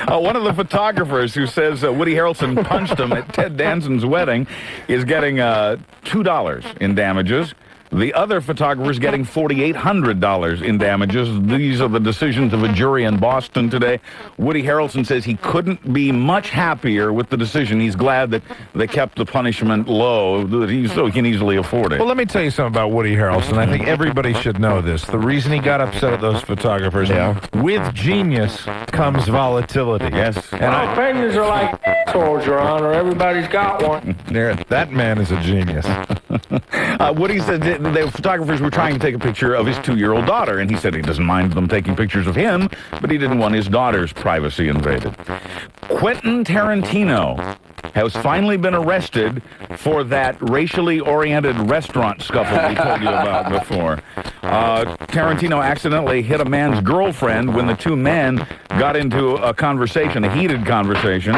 One of the photographers who says Woody Harrelson punched him at Ted Danson's wedding is getting $2 in damages. The other photographer's getting $4,800 in damages. These are the decisions of a jury in Boston today. Woody Harrelson says he couldn't be much happier with the decision. He's glad that they kept the punishment low, so he can easily afford it. Well, let me tell you something about Woody Harrelson. I think everybody should know this. The reason he got upset at those photographers, with genius comes volatility. Yes. And opinions are like assholes, Your Honor. Everybody's got one. That man is a genius. Woody said the photographers were trying to take a picture of his 2-year-old daughter, and he said he doesn't mind them taking pictures of him, but he didn't want his daughter's privacy invaded. Quentin Tarantino has finally been arrested for that racially oriented restaurant scuffle we told you about before. Tarantino accidentally hit a man's girlfriend when the two men got into a conversation, a heated conversation.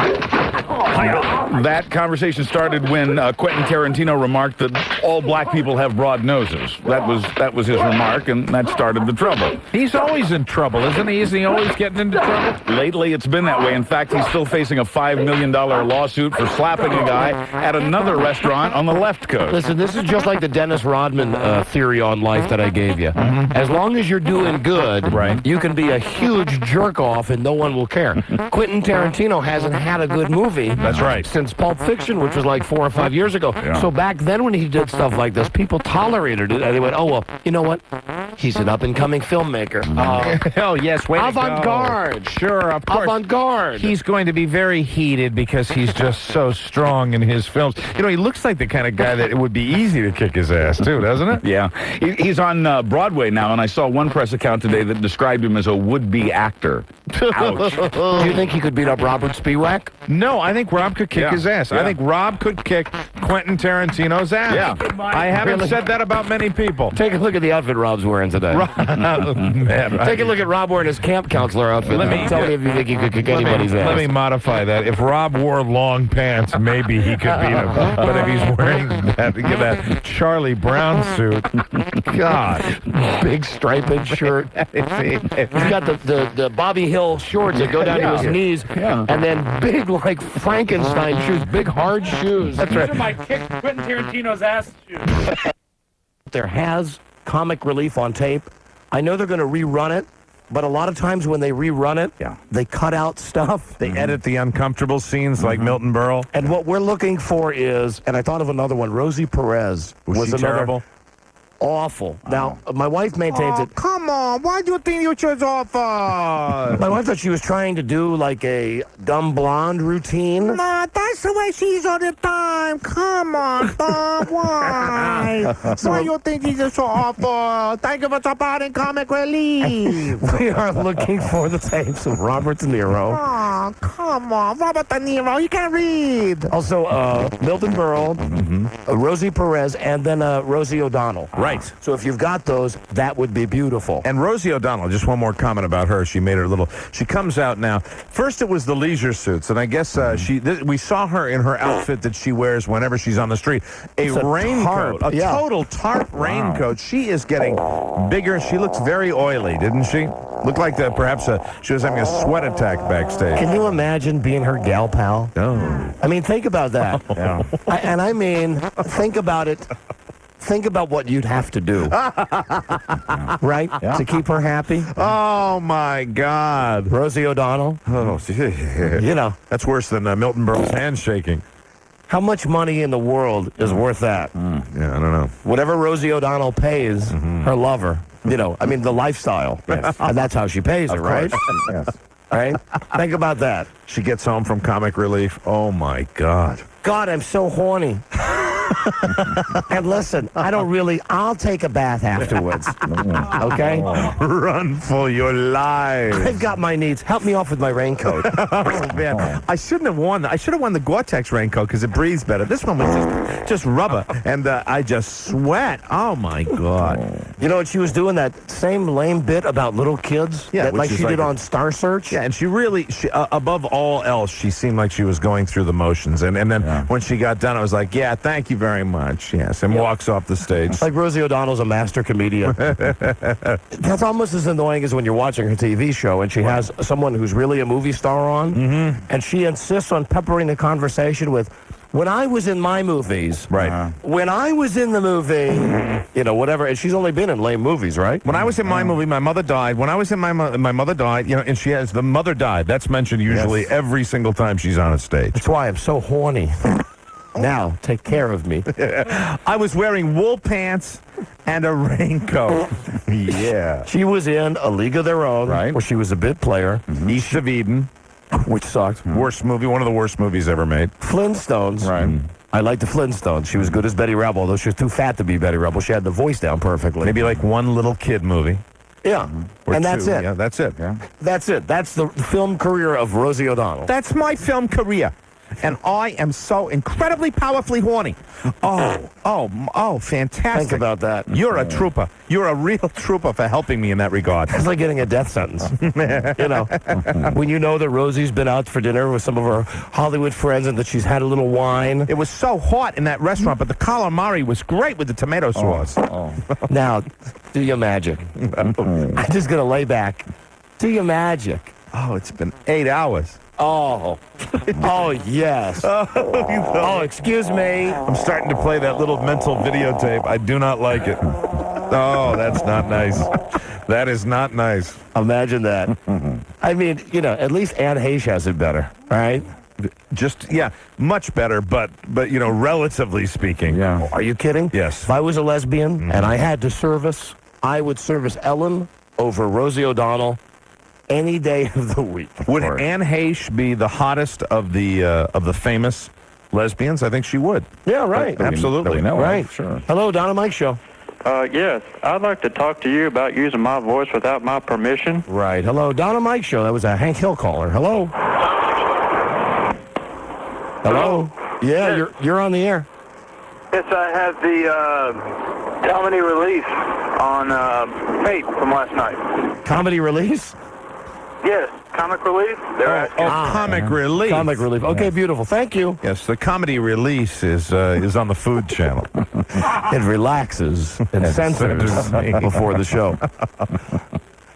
That conversation started when Quentin Tarantino remarked that all black people have broad noses. That was his remark, and that started the trouble. He's always in trouble, isn't he? Isn't he always getting into trouble? Lately, it's been that way. In fact, he's still facing a $5 million lawsuit for slapping a guy at another restaurant on the left coast. Listen, this is just like the Dennis Rodman theory on life that I gave you. As long as you're doing good, you can be a huge jerk-off and no one will care. Quentin Tarantino hasn't had a good movie. That's right. Since Pulp Fiction, which was like 4 or 5 years ago. Yeah. So back then when he did stuff like this, people tolerated it. And they went, oh, well, you know what? He's an up-and-coming filmmaker. Oh, yes, way to go. Avant-garde. Sure, of course. Avant-garde. He's going to be very heated because he's just so strong in his films. You know, he looks like the kind of guy that it would be easy to kick his ass, too, doesn't it? Yeah. He's on Broadway now, and I saw one press account today that described him as a would-be actor. Ouch. Do you think he could beat up Robert Spiewak? No, I think Rob could kick his ass. Yeah. I think Rob could kick Quentin Tarantino's ass. Yeah. I haven't Really? said that about many people. Take a look at the outfit Rob's wearing today. Man, Take a look at Rob wearing his camp counselor outfit. Tell me if you think you could kick anybody's ass. Let me modify that. If Rob wore long pants, maybe he could beat him. But if he's wearing that Charlie Brown suit, God. Big striped shirt. He's got the Bobby Hill shorts that go down to his knees, and then big, like, Frankenstein shoes, big, hard shoes. That's right. I kicked Quentin Tarantino's ass. There has comic relief on tape. I know they're going to rerun it, but a lot of times when they rerun it, they cut out stuff. They edit the uncomfortable scenes like Milton Berle. And what we're looking for is, and I thought of another one, Rosie Perez Was she another terrible? awful. Now, my wife maintains it. Come on. Why do you think you chose awful? My wife thought she was trying to do like a dumb blonde routine. Nah, that's the way she's all the time. Come on, Bob. Why? Why you think he's so awful? Thank you for supporting Comic Relief. We are looking for the tapes of Robert De Niro. Oh, come on. Robert De Niro, you can't read. Also, Milton Berle, Rosie Perez, and then Rosie O'Donnell. Right. So if you've got those, that would be beautiful. And Rosie O'Donnell, just one more comment about her. She made her little. She comes out now. First, it was the leisure suits, and I guess we saw her in her outfit that she wears whenever she's on the street. A raincoat, tarp, total tarp raincoat. She is getting bigger. She looks very oily, didn't she? Looked like perhaps she was having a sweat attack backstage. Can you imagine being her gal pal? No. I mean, think about that. Think about it. Think about what you'd have to do, right, to keep her happy. Oh, my God. Rosie O'Donnell. Oh, You know. that's worse than Milton Berle's handshaking. How much money in the world is worth that? Yeah, I don't know. Whatever Rosie O'Donnell pays her lover, the lifestyle. Yes. And that's how she pays her, right? Yes. Right? Think about that. She gets home from Comic Relief. Oh, my God. God, I'm so horny. And listen, I'll take a bath afterwards. Okay? Run for your lives. I've got my needs. Help me off with my raincoat. Oh, man. I should have worn the Gore-Tex raincoat because it breathes better. This one was just rubber, and I just sweat. Oh, my God. You know what? She was doing that same lame bit about little kids like she did on Star Search. Yeah, and she above all else, she seemed like she was going through the motions. And then when she got done, I was like, yeah, thank you very much. Yes, and walks off the stage. Like Rosie O'Donnell's a master comedian. That's almost as annoying as when you're watching her TV show and she has someone who's really a movie star on, and she insists on peppering the conversation with, when I was in my movies. Right. When I was in the movie, whatever. And she's only been in lame movies, right? When I was in my movie, my mother died. When I was in my mother died, and she has the mother died. That's mentioned usually every single time she's on a stage. That's why I'm so horny. Now, take care of me. I was wearing wool pants and a raincoat. Yeah. She was in A League of Their Own, where she was a bit player. East of Eden, which sucked. Worst movie, one of the worst movies ever made. Flintstones. Right. I like the Flintstones. She was good as Betty Rebel, although she was too fat to be Betty Rebel. She had the voice down perfectly. Maybe like one little kid movie. Yeah. And that's it. Yeah, that's it. Yeah. That's it. That's the film career of Rosie O'Donnell. That's my film career. And I am so incredibly powerfully horny. Oh, fantastic. Think about that. You're a trooper. You're a real trooper for helping me in that regard. It's like getting a death sentence. When you know that Rosie's been out for dinner with some of her Hollywood friends and that she's had a little wine. It was so hot in that restaurant, but the calamari was great with the tomato sauce. Now, do your magic. I'm just going to lay back. Do your magic. Oh, it's been 8 hours. Oh, yes. Oh, excuse me. I'm starting to play that little mental videotape. I do not like it. Oh, that's not nice. That is not nice. Imagine that. I mean, at least Anne Heche has it better, right? Much better, but relatively speaking. Yeah. Are you kidding? Yes. If I was a lesbian and I had to service, I would service Ellen over Rosie O'Donnell any day of the week. Would Anne Heche be the hottest of the famous lesbians? I think she would. Yeah, right. Absolutely. Right. Sure. Hello, Don and Mike Show. Yes, I'd like to talk to you about using my voice without my permission. Right. Hello, Don and Mike Show. That was a Hank Hill caller. Hello. Hello. Yeah, you're on the air. Yes, I have the comedy release on Fate from last night. Comedy release? Yes, comic relief. They're asking. Comic relief. Comic relief. Okay, beautiful. Thank you. Yes, the comedy release is on the Food Channel. It relaxes and censors before the show.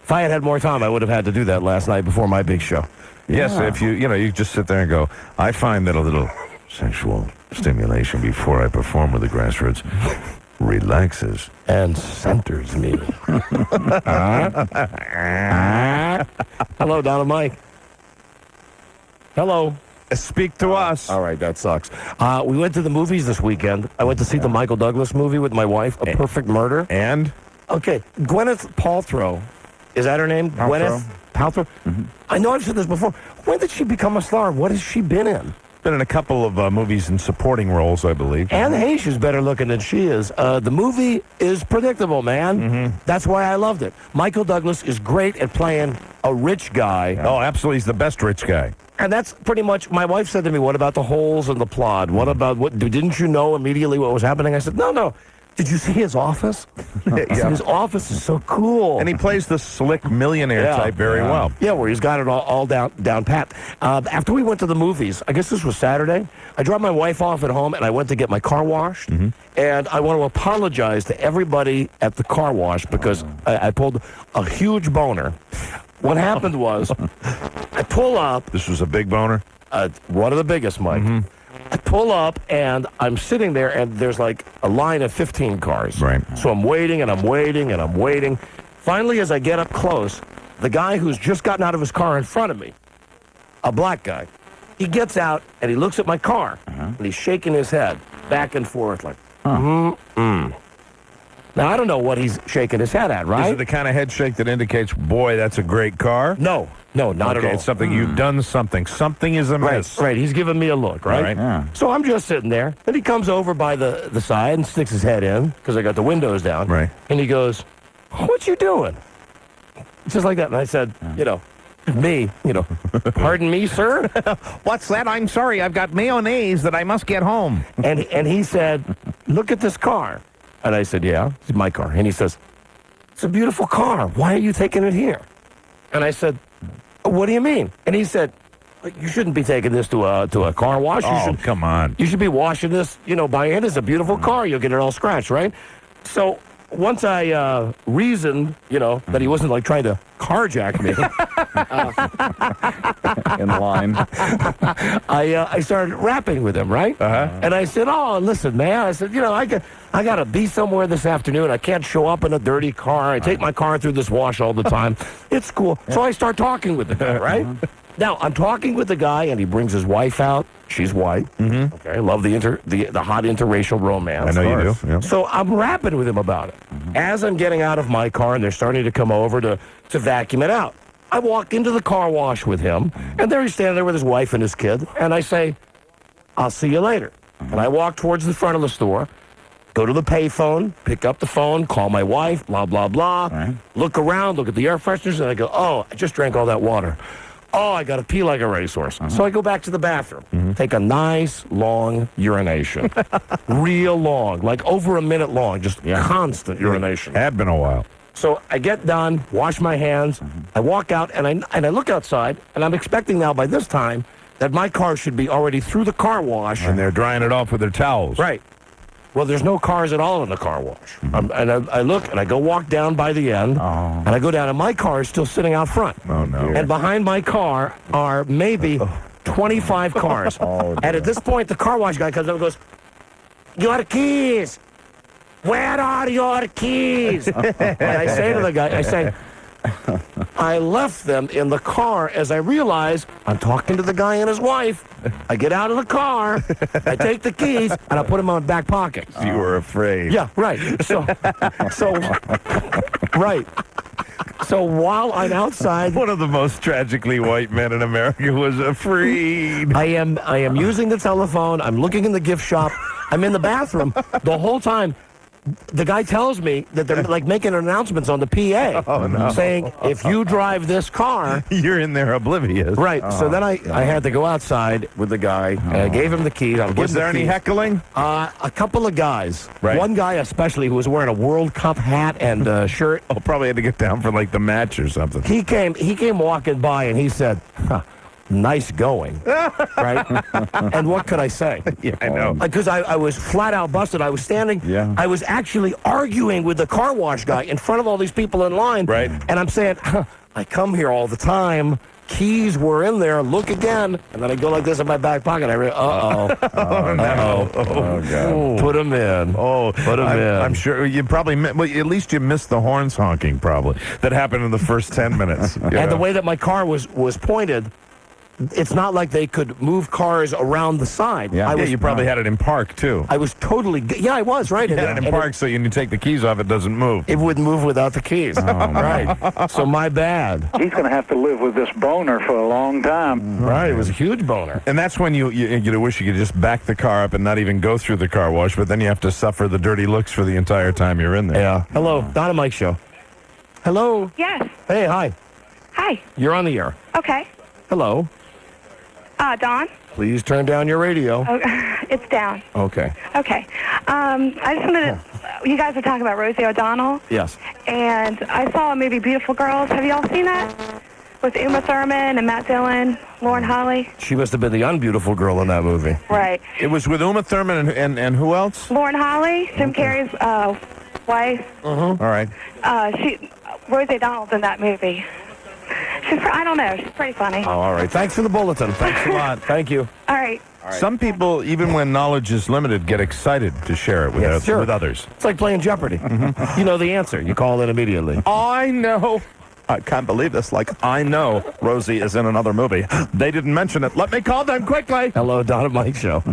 If I had had more time, I would have had to do that last night before my big show. Yes, if you just sit there and go, I find that a little sensual stimulation before I perform with the Grassroots relaxes and centers me. Hello, Donna Mike. Hello. Speak to us. All right, that sucks. We went to the movies this weekend. I went to see the Michael Douglas movie with my wife, A Perfect Murder. And? Okay, Gwyneth Paltrow. Is that her name? Gwyneth Paltrow? Mm-hmm. I know I've said this before. When did she become a star? What has she been in? Been in a couple of movies in supporting roles, I believe. Anne Heche is better looking than she is. The movie is predictable, man. Mm-hmm. That's why I loved it. Michael Douglas is great at playing a rich guy. Oh, absolutely. He's the best rich guy. And that's pretty much, my wife said to me, what about the holes in the plot? What about, didn't you know immediately what was happening? I said, no. Did you see his office? His office is so cool. And he plays the slick millionaire type very well. Yeah, where he's got it all down pat. After we went to the movies, I guess this was Saturday, I dropped my wife off at home and I went to get my car washed. Mm-hmm. And I want to apologize to everybody at the car wash because I pulled a huge boner. What happened was, I pull up. This was a big boner? One of the biggest, Mike. Mm-hmm. I pull up, and I'm sitting there, and there's like a line of 15 cars. Right. So I'm waiting, and I'm waiting, and I'm waiting. Finally, as I get up close, the guy who's just gotten out of his car in front of me, a black guy, he gets out, and he looks at my car, and he's shaking his head back and forth like, mm-mm. Now, I don't know what he's shaking his head at, right? Is it the kind of head shake that indicates, boy, that's a great car? No, not at all. It's something you've done something. Something is amiss. Right, he's giving me a look, right? All right. Yeah. So I'm just sitting there. Then he comes over by the side and sticks his head in, because I got the windows down. Right. And he goes, what you doing? Just like that. And I said, pardon me, sir? What's that? I'm sorry, I've got mayonnaise that I must get home. And he said, look at this car. And I said, yeah, it's my car. And he says, it's a beautiful car. Why are you taking it here? And I said, what do you mean? And he said, you shouldn't be taking this to a car wash. Come on. You should be washing this, by hand. It's a beautiful car. You'll get it all scratched, right? So once I reasoned, that he wasn't like trying to carjack me in line, I started rapping with him, right? And I said, oh, listen, man. I said, I got to be somewhere this afternoon. I can't show up in a dirty car. I take my car through this wash all the time. It's cool. So I start talking with the guy, right? Now, I'm talking with the guy, and he brings his wife out. She's white. Mm-hmm. Okay, I love the hot interracial romance. I know you do. Yeah. So I'm rapping with him about it. Mm-hmm. As I'm getting out of my car, and they're starting to come over to vacuum it out, I walk into the car wash with him, and there he's standing there with his wife and his kid, and I say, I'll see you later. And I walk towards the front of the store, go to the payphone, pick up the phone, call my wife, blah, blah, blah, look around, look at the air fresheners, and I go, oh, I just drank all that water. Oh, I got to pee like a racehorse. So I go back to the bathroom, take a nice, long urination. Real long, like over a minute long, just constant urination. Had been a while. So I get done, wash my hands, I walk out, and I look outside, and I'm expecting now by this time that my car should be already through the car wash. And they're drying it off with their towels. Right. Well, there's no cars at all in the car wash. And I look, and I go walk down by the end, and I go down, and my car is still sitting out front. Oh, no. And behind my car are maybe 25 cars. And at this point, the car wash guy comes up and goes, your keys! Where are your keys? And I say to the guy, I left them in the car as I realize I'm talking to the guy and his wife. I get out of the car, I take the keys, and I put them in my back pocket. You were afraid. Yeah, right. So right. So while I'm outside, one of the most tragically white men in America was afraid. I am using the telephone. I'm looking in the gift shop. I'm in the bathroom the whole time. the guy tells me that they're like making announcements on the PA saying, if you drive this car, you're in there oblivious. Right. So then I had to go outside with the guy, and I gave him the keys. Was there any heckling? A couple of guys. Right. One guy especially who was wearing a World Cup hat and shirt. Oh, probably had to get down for like the match or something. He came walking by and he said, nice going. Right? And what could I say? Yeah, I know. Because I was flat out busted. I was standing. Yeah. I was actually arguing with the car wash guy in front of all these people in line. Right. And I'm saying, I come here all the time. Keys were in there. Look again. And then I go like this in my back pocket. I read, Oh, God. Put him in. Oh, put him in. I'm sure you probably, well, at least you missed the horns honking, probably. That happened in the first 10 minutes. And the way that my car was pointed, it's not like they could move cars around the side. Yeah, you probably had it in park, too. I was totally... Yeah, I was, right. You had it in park, so when you take the keys off, it doesn't move. It wouldn't move without the keys. Right. So my bad. He's going to have to live with this boner for a long time. Right, it was a huge boner. And that's when you wish you could just back the car up and not even go through the car wash, but then you have to suffer the dirty looks for the entire time you're in there. Yeah. Hello, Don and Mike Show. Hello. Yes. Hey, hi. Hi. You're on the air. Okay. Hello. Don? Please turn down your radio. Oh, it's down. Okay. Okay. I just wanted to... You guys are talking about Rosie O'Donnell. Yes. And I saw a movie, Beautiful Girls. Have you all seen that? With Uma Thurman and Matt Dillon, Lauren Holly. She must have been the unbeautiful girl in that movie. Right. It was with Uma Thurman and who else? Lauren Holly, Jim Carrey's wife. All right. Rosie O'Donnell's in that movie. I don't know. She's pretty funny. Oh, all right. Thanks for the bulletin. Thanks a lot. Thank you. All right. Some people, even when knowledge is limited, get excited to share it with, with others. It's like playing Jeopardy. You know the answer. You call it immediately. I know. I can't believe this. Like, I know Rosie is in another movie. They didn't mention it. Let me call them quickly. Hello, Don and Mike Show.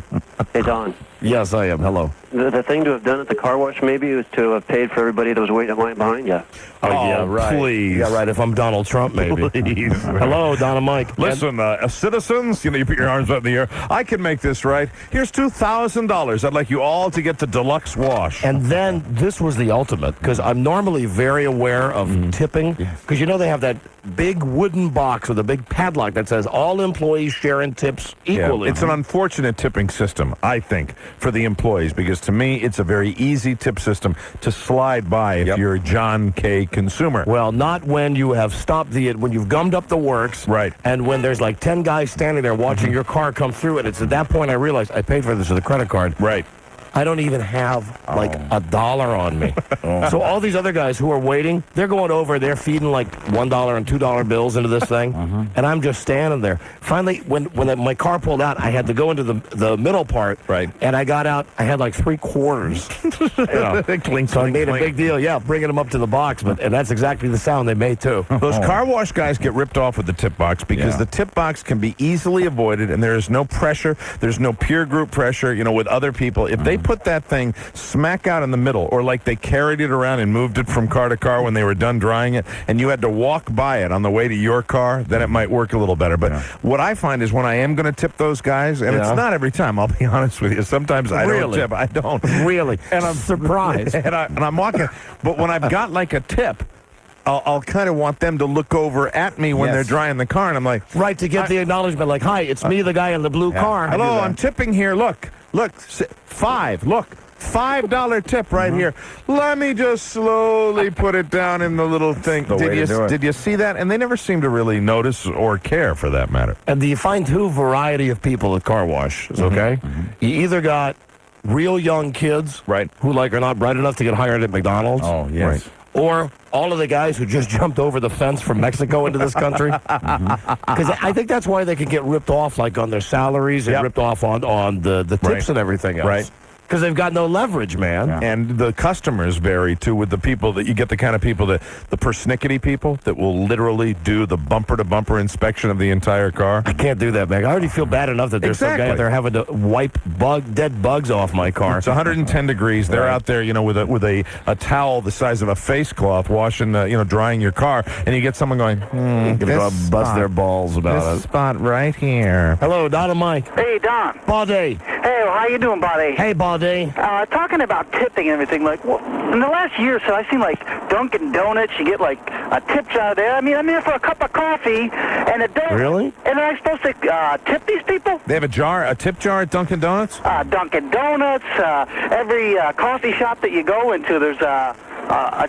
Hey, Don. Yes, I am. Hello. The thing to have done at the car wash maybe was to have paid for everybody that was waiting in line behind you. Oh, yeah, right. Please. Yeah, right. If I'm Donald Trump, maybe. Please. Hello, Don and Mike. Listen, citizens, you put your arms up in the air. I can make this right. Here's $2,000. I'd like you all to get the deluxe wash. And then this was the ultimate, because I'm normally very aware of tipping, because they have that big wooden box with a big padlock that says all employees share in tips equally. Yeah, it's an unfortunate tipping system, I think, for the employees, because to me, it's a very easy tip system to slide by if you're a John K. consumer. Well, not when you have stopped when you've gummed up the works, right? And when there's like 10 guys standing there watching your car come through, and it's at that point I realized I paid for this with a credit card. Right. I don't even have like $1 on me. So all these other guys who are waiting, they're going over, they're feeding like $1 and $2 bills into this thing, and I'm just standing there. Finally, when my car pulled out, I had to go into the middle part, right? And I got out, I had like 3 quarters. Clink, so I made clink. a big deal, bringing them up to the box, and that's exactly the sound they made too. Those car wash guys get ripped off with the tip box because the tip box can be easily avoided, and there is no pressure, there's no peer group pressure, with other people. If they put that thing smack out in the middle, or like they carried it around and moved it from car to car when they were done drying it, and you had to walk by it on the way to your car, then it might work a little better. But what I find is when I am going to tip those guys, and it's not every time, I'll be honest with you, sometimes I don't tip. I don't. Really? And I'm surprised. and I'm walking. But when I've got like a tip, I'll kind of want them to look over at me when they're drying the car, and I'm like... Right, to get the acknowledgement, like, hi, it's me, the guy in the blue car. Hello, I'm tipping here. Look, $5 tip right here. Let me just slowly put it down in the little thing. Did you see that? And they never seem to really notice or care, for that matter. And you find 2 variety of people at car washes, okay? You either got real young kids, right, who are not bright enough to get hired at McDonald's. Oh, yes. Right. Or all of the guys who just jumped over the fence from Mexico into this country. Because I think that's why they can get ripped off, like on their salaries and ripped off on the tips and everything else. Right. Because they've got no leverage, man. Yeah. And the customers vary, too, with the people that you get the kind of people the persnickety people that will literally do the bumper-to-bumper inspection of the entire car. I can't do that, man. I already feel bad enough that there's some guy out there having to wipe dead bugs off my car. It's 110 degrees. They're out there, with a towel the size of a face cloth washing, drying your car, and you get someone going, bust their balls about this spot right here. Hello, Don and Mike. Hey, Don. Buddy. Hey, how you doing, buddy? Hey, buddy. holiday? Talking about tipping and everything, like, well, in the last year or so, I've seen, like, Dunkin' Donuts, you get, like, a tip jar there. I mean, I'm here for a cup of coffee and a donut. Really? And am I supposed to tip these people? They have a tip jar at Dunkin' Donuts? Dunkin' Donuts, every coffee shop that you go into, there's a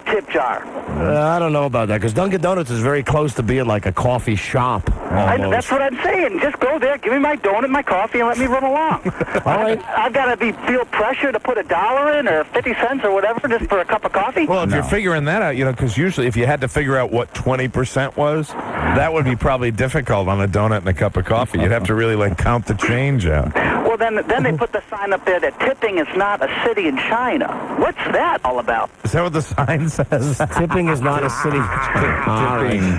tip jar. I don't know about that, because Dunkin' Donuts is very close to being like a coffee shop. That's what I'm saying. Just go there, give me my donut, my coffee, and let me run along. All right. I've got to feel pressure to put $1 in or 50 cents or whatever just for a cup of coffee. Well, if you're figuring that out, because usually if you had to figure out what 20% was, that would be probably difficult on a donut and a cup of coffee. You'd have to really count the change out. Well, then they put the sign up there that tipping is not a city in China. What's that all about? Is that what the sign says? Tipping is not a city. Tipping.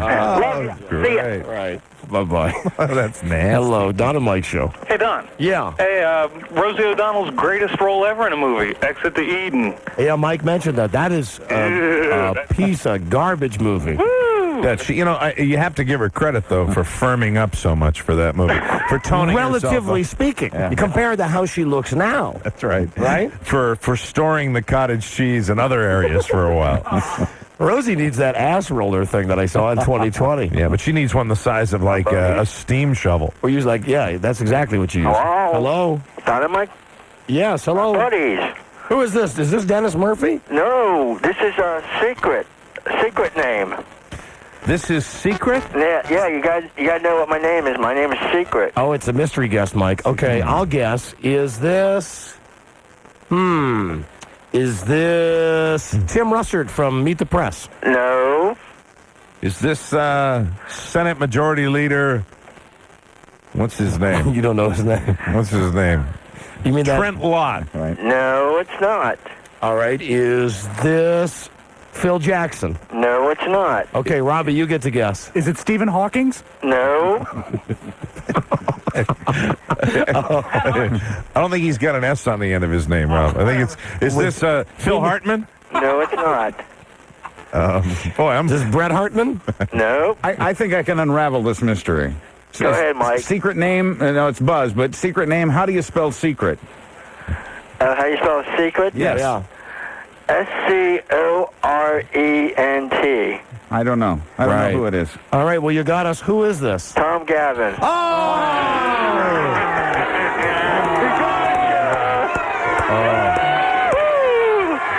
Great. Right. Bye-bye. That's nasty. Hello, Don and Mike Show. Hey, Don. Yeah. Hey, Rosie O'Donnell's greatest role ever in a movie, Exit to Eden. Yeah, Mike mentioned that. That is a piece of garbage movie. You have to give her credit, though, for firming up so much for that movie. For toning Relatively herself up. speaking. You compare to how she looks now. That's right. Right? For storing the cottage cheese in other areas for a while. Rosie needs that ass roller thing that I saw in 2020. Yeah, but she needs one the size of, a steam shovel. Or use that's exactly what you use. Hello? Don and Mike? Yes, hello. Buddies. Who is this? Is this Dennis Murphy? No, this is a secret name. This is secret? Yeah, you guys know what my name is. My name is Secret. Oh, it's a mystery guest, Mike. Okay, I'll guess. Is this... Is this Tim Russert from Meet the Press? No. Is this Senate Majority Leader... What's his name? You don't know his name. What's his name? You mean Trent Lott. Right. No, it's not. All right, is this Phil Jackson? No, it's not. Okay, Robbie, you get to guess. Is it Stephen Hawking's? No. I don't think he's got an S on the end of his name, Rob. I think is this Phil Hartman? No, it's not. Is this Brett Hartman? No. I think I can unravel this mystery. Go ahead, Mike. Secret name, no, it's Buzz, but secret name, how do you spell secret? How you spell secret? Yes. Yeah. Corent. I don't know. I don't know who it is. All right, well, you got us. Who is this? Tom Gavin.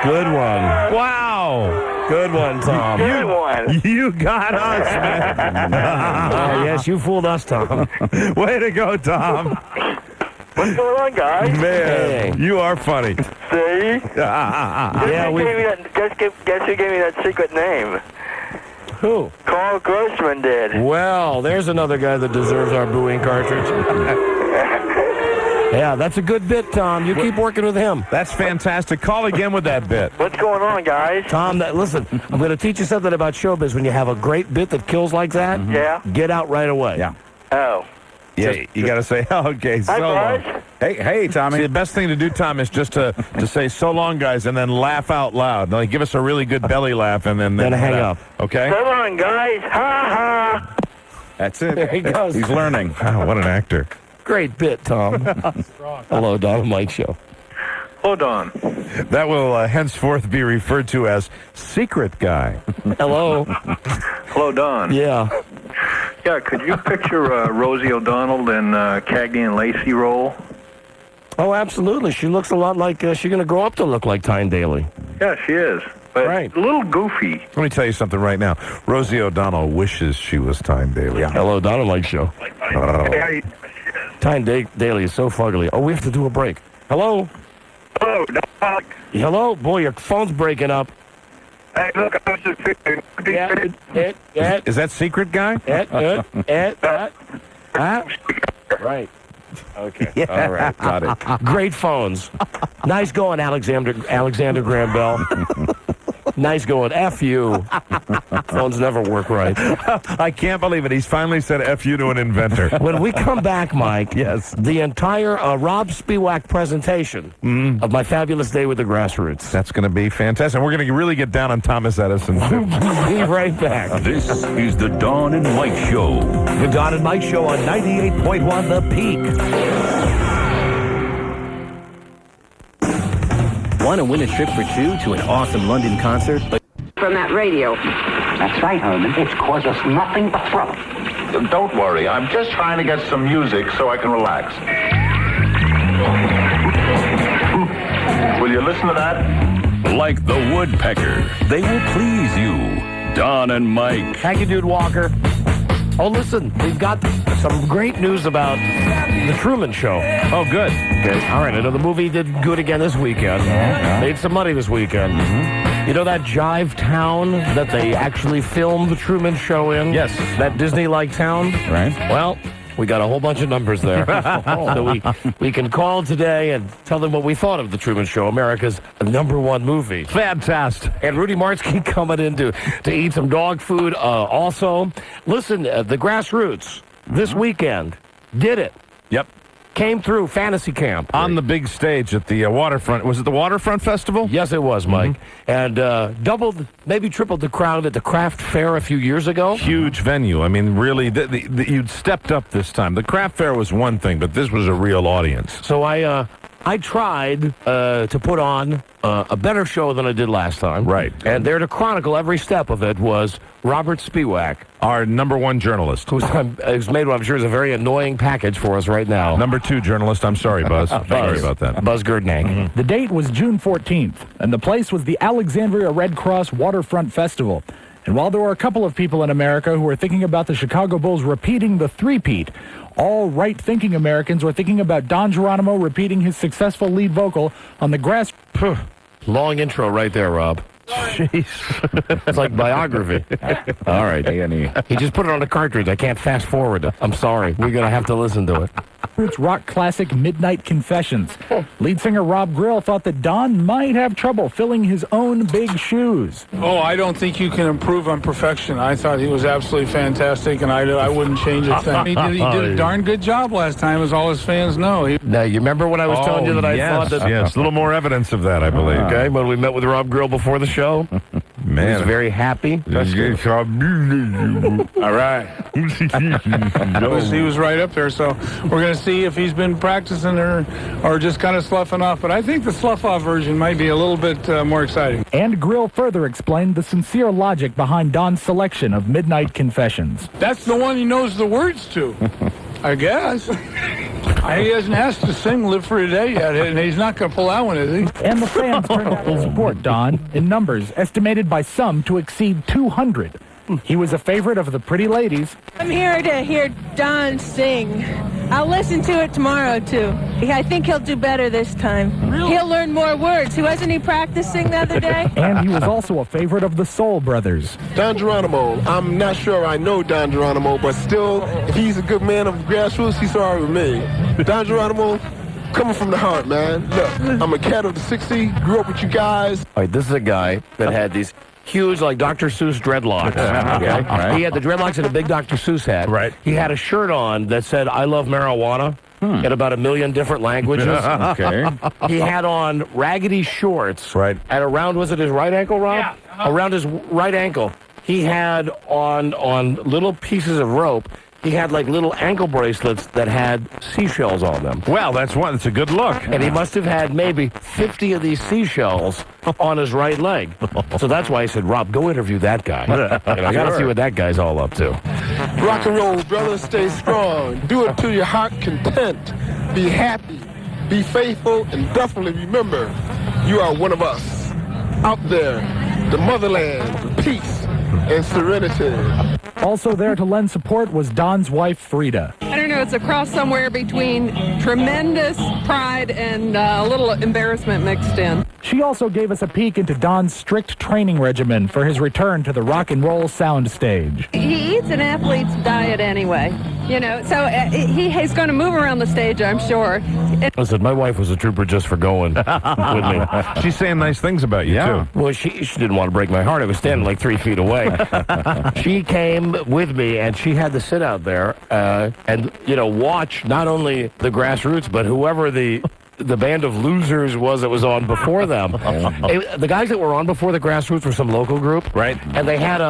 Good one. Wow. Good one, Tom. Good one. You got us, man. Yes, you fooled us, Tom. Way to go, Tom. What's going on, guys? Man, you are funny. See? Yeah, Guess who gave me that secret name? Who? Carl Grossman did. Well, there's another guy that deserves our booing cartridge. Yeah, that's a good bit, Tom. You keep working with him. That's fantastic. Call again with that bit. What's going on, guys? Tom, listen, I'm going to teach you something about showbiz. When you have a great bit that kills like that, get out right away. Yeah. Oh. Yeah, you got to say, okay, so Hi, long. guys. Hey, Tommy. See, the best thing to do, Tom, is just to say so long, guys, and then laugh out loud. Like, give us a really good belly laugh, and then hang up. Okay? So long, guys. Ha ha. That's it. There he goes. He's learning. Wow, what an actor. Great bit, Tom. Hello, Don and Mike Show. Hold on. That will henceforth be referred to as Secret Guy. Hello. Hello, Don. Yeah. Yeah, could you picture Rosie O'Donnell in Cagney and Lacey role? Oh, absolutely. She looks a lot like, she's going to grow up to look like Tyne Daly. Yeah, she is. But right. A little goofy. Let me tell you something right now. Rosie O'Donnell wishes she was Tyne Daly. Yeah. Hello, Don and Mike Show. Hey, Tyne Daly is so fugly. Oh, we have to do a break. Hello? hello, Doc. Hello? Boy, your phone's breaking up. Hey, look, I was just fixing. Is that Secret Guy? Right. Okay. Yeah. All right. Got it. Great phones. Nice going, Alexander Graham Bell. Nice going. F you. Phones never work right. I can't believe it. He's finally said F you to an inventor. When we come back, Mike, yes, the entire Rob Spiewak presentation of My Fabulous Day with the Grassroots. That's going to be fantastic. We're going to really get down on Thomas Edison, too. Be right back. This is the Dawn and Mike Show. The Dawn and Mike Show on 98.1 The Peak. Want to win a trip for two to an awesome London concert? From that radio. That's right, Herman. It's caused us nothing but trouble. Don't worry. I'm just trying to get some music so I can relax. Will you listen to that? Like the woodpecker, they will please you. Don and Mike. Thank you, Dude Walker. Oh, listen, we've got some great news about the Truman Show. Oh, good. Okay. All right, I know the movie did good again this weekend. Made some money this weekend. You know that jive town that they actually filmed the Truman Show in? Yes. That Disney-like town? Right. Well, we got a whole bunch of numbers there. So we can call today and tell them what we thought of the Truman Show, America's #1 movie. Fantastic. And Rudy Martzke coming in to eat some dog food also. Listen, the Grassroots this weekend did it. Yep. Came through Fantasy Camp. On the big stage at the Waterfront. Was it the Waterfront Festival? Yes, it was, Mike. And doubled, maybe tripled the crowd at the Craft Fair a few years ago. Huge venue. I mean, really, you'd stepped up this time. The Craft Fair was one thing, but this was a real audience. So I tried to put on a better show than I did last time. Right. And there to chronicle every step of it was Robert Spiewak, our #1 journalist. who's made what I'm sure is a very annoying package for us right now. #2 journalist. I'm sorry, Buzz. Sorry about that. Buzz Gerdnank. The date was June 14th, and the place was the Alexandria Red Cross Waterfront Festival. And while there were a couple of people in America who were thinking about the Chicago Bulls repeating the three-peat, all right-thinking Americans were thinking about Don Geronimo repeating his successful lead vocal on the grass... Long intro right there, Rob. Jeez. It's like biography. All right. He just put it on a cartridge. I can't fast forward it. I'm sorry. We're going to have to listen to it. It's rock classic Midnight Confessions. Lead singer Rob Grill thought that Don might have trouble filling his own big shoes. Oh, I don't think you can improve on perfection. I thought he was absolutely fantastic, and I wouldn't change a thing. He did a darn good job last time, as all his fans know. Now, you remember when I was telling you that I thought that... Yes, a little more evidence of that, I believe. Okay, when we met with Rob Grill before the show, man, he was very happy. All right. He was right up there, so we're going to see if he's been practicing or just kind of sloughing off. But I think the slough-off version might be a little bit more exciting. And Grill further explained the sincere logic behind Don's selection of Midnight Confessions. That's the one he knows the words to, I guess. He hasn't asked to sing Live for Today yet, and he's not going to pull that one, is he? And the fans turned out to support Don in numbers estimated by some to exceed 200. He was a favorite of the pretty ladies. I'm here to hear Don sing. I'll listen to it tomorrow, too. I think he'll do better this time. Really? He'll learn more words. Wasn't he practicing the other day? And he was also a favorite of the Soul Brothers. Don Geronimo. I'm not sure I know Don Geronimo, but still, if he's a good man of the grassroots, he's all right with me. Don Geronimo, coming from the heart, man. Look, I'm a cat of the 60s, grew up with you guys. All right, this is a guy that had these huge, like Dr. Seuss dreadlocks. Okay? Right. He had the dreadlocks and a big Dr. Seuss hat. Right. He had a shirt on that said, "I love marijuana," in about 1 million different languages. Okay. He had on raggedy shorts. Right. And around, was it his right ankle, Rob? Yeah. Around his right ankle, he had on little pieces of rope, he had like little ankle bracelets that had seashells on them. Well, that's a good look. And he must have had maybe 50 of these seashells on his right leg. So that's why I said, Rob, go interview that guy. And I got to see what that guy's all up to. Rock and roll, brother, stay strong. Do it to your heart content. Be happy, be faithful, and definitely remember, you are one of us. Out there, the motherland, peace, and serenity. Also there to lend support was Don's wife, Frida. I don't know, it's a cross somewhere between tremendous pride and a little embarrassment mixed in. She also gave us a peek into Don's strict training regimen for his return to the rock and roll sound stage. He eats an athlete's diet anyway, so he's going to move around the stage, I'm sure. Listen, my wife was a trooper just for going with me. She's saying nice things about you, too. Well, she didn't want to break my heart. I was standing like 3 feet away. She came with me, and she had to sit out there and, watch not only the Grassroots, but whoever the band of losers was that was on before them. The guys that were on before the Grassroots were some local group. Right. And they had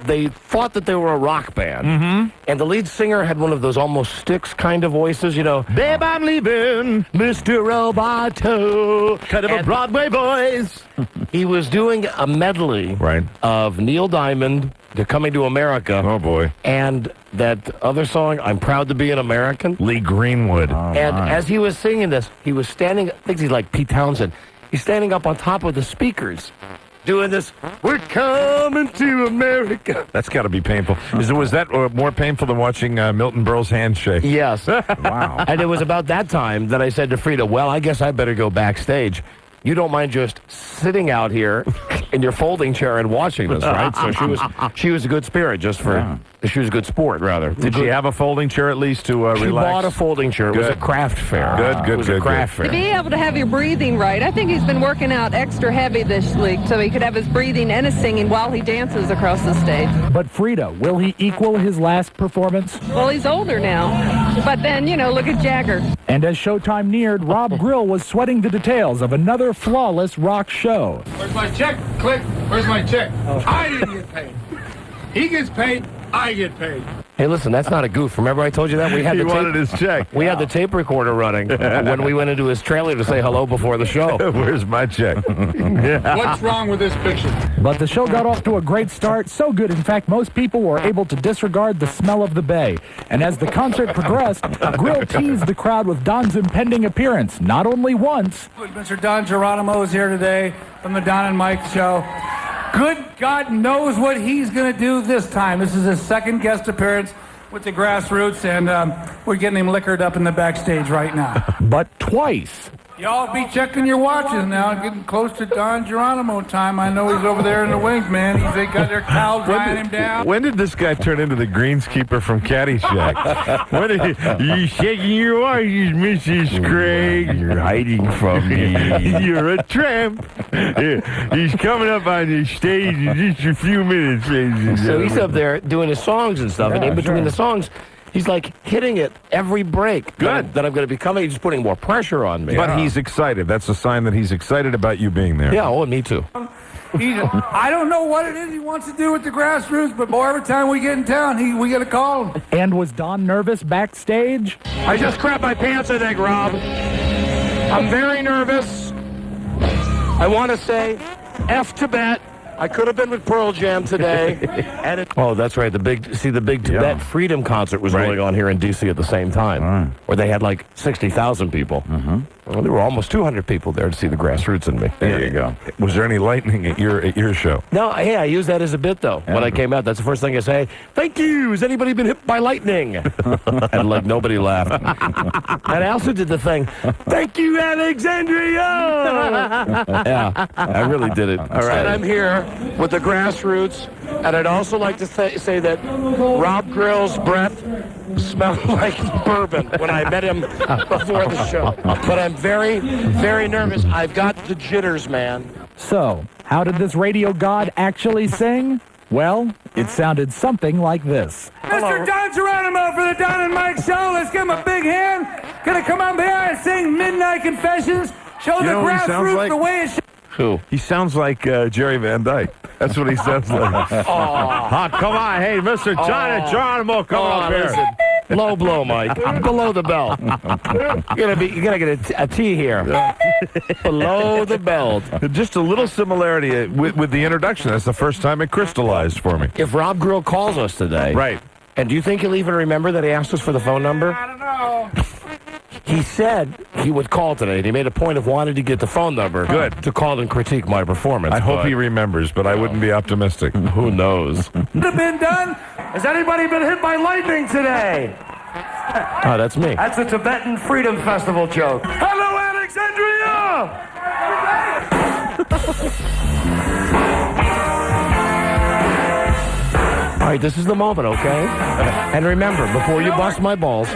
they thought that they were a rock band. And the lead singer had one of those almost Styx kind of voices, you know. Babe, I'm leaving, Mr. Roboto. Kind of a Broadway voice. He was doing a medley of Neil Diamond, They're Coming to America. Oh, boy. And that other song, I'm Proud to Be an American. Lee Greenwood. And as he was singing this, he was standing, I think he's like Pete Townsend. He's standing up on top of the speakers doing this, we're coming to America. That's got to be painful. Was that more painful than watching Milton Berle's handshake? Yes. Wow. And it was about that time that I said to Frida, well, I guess I better go backstage. You don't mind just sitting out here in your folding chair and watching this, right? So she was a good spirit, just for she was a good sport, rather. Did she have a folding chair at least to relax? She bought a folding chair. It was a craft fair. Good. It was a craft fair. To be able to have your breathing right, I think he's been working out extra heavy this week so he could have his breathing and his singing while he dances across the stage. But Frida, will he equal his last performance? Well, he's older now. But then, you know, look at Jagger. And as showtime neared, Rob Grill was sweating the details of another flawless rock show. Where's my check? Click. Where's my check? I didn't get paid. He gets paid. I get paid. Hey, listen, that's not a goof. Remember I told you that? We had he wanted his check. We had the tape recorder running when we went into his trailer to say hello before the show. Where's my check? What's wrong with this picture? But the show got off to a great start, so good, in fact, most people were able to disregard the smell of the bay. And as the concert progressed, Grill teased the crowd with Don's impending appearance, not only once. Mr. Don Geronimo is here today from the Don and Mike Show. Good God knows what he's going to do this time. This is his second guest appearance with the Grassroots, and we're getting him liquored up in the backstage right now. But twice. Y'all be checking your watches now, getting close to Don Geronimo time. I know he's over there in the wings, man. They got their cows drying him down. When did this guy turn into the greenskeeper from Caddyshack? When did you shaking your watches, Mrs. Craig? You're hiding from me. You're a tramp. He's coming up on the stage in just a few minutes, ladies and So gentlemen. he's up there doing his songs and stuff, and in between the songs, he's like hitting it every break. Good. That I'm going to be coming. He's putting more pressure on me. But he's excited. That's a sign that he's excited about you being there. Yeah, oh, me too. I don't know what it is he wants to do with the Grassroots, but boy, every time we get in town, we get a call him. And was Don nervous backstage? I just crapped my pants, I think, Rob. I'm very nervous. I want to say F Tibet. I could have been with Pearl Jam today. Oh, that's right. The big Tibet Freedom concert was going on here in D.C. at the same time, where they had like 60,000 people. Well, there were almost 200 people there to see the Grassroots and me. There you go. Was there any lightning at your show? No, hey, I used that as a bit, though. When I came out, that's the first thing I say. Thank you. Has anybody been hit by lightning? And, like, nobody laughed. And I also did the thing, thank you, Alexandria. Yeah, I really did it. All right. And I'm here with the Grassroots, and I'd also like to say that Rob Grill's breath smelled like bourbon when I met him before the show. But I'm very, very nervous. I've got the jitters, man. So, how did this radio god actually sing? Well, it sounded something like this. Mr. Don Geronimo for the Don and Mike Show. Let's give him a big hand. Gonna come up here and sing Midnight Confessions. Show the Grassroots the way it should. Who? He sounds like Jerry Van Dyke. That's what he sounds like. Come on. Hey, Mr. John Geronimo, come up here. Listen. Low blow, Mike. Below the belt. You're gonna get a T here. Below the belt. Just a little similarity with the introduction. That's the first time it crystallized for me. If Rob Grill calls us today, right? And do you think he'll even remember that he asked us for the phone number? I don't know. He said he would call today, and he made a point of wanting to get the phone number. Good. To call and critique my performance. I hope he remembers, but I wouldn't be optimistic. Who knows? Could have been done. Has anybody been hit by lightning today? Oh, that's me. That's a Tibetan Freedom Festival joke. Hello, Alexandria! All right, this is the moment, okay? And remember, before you bust my balls...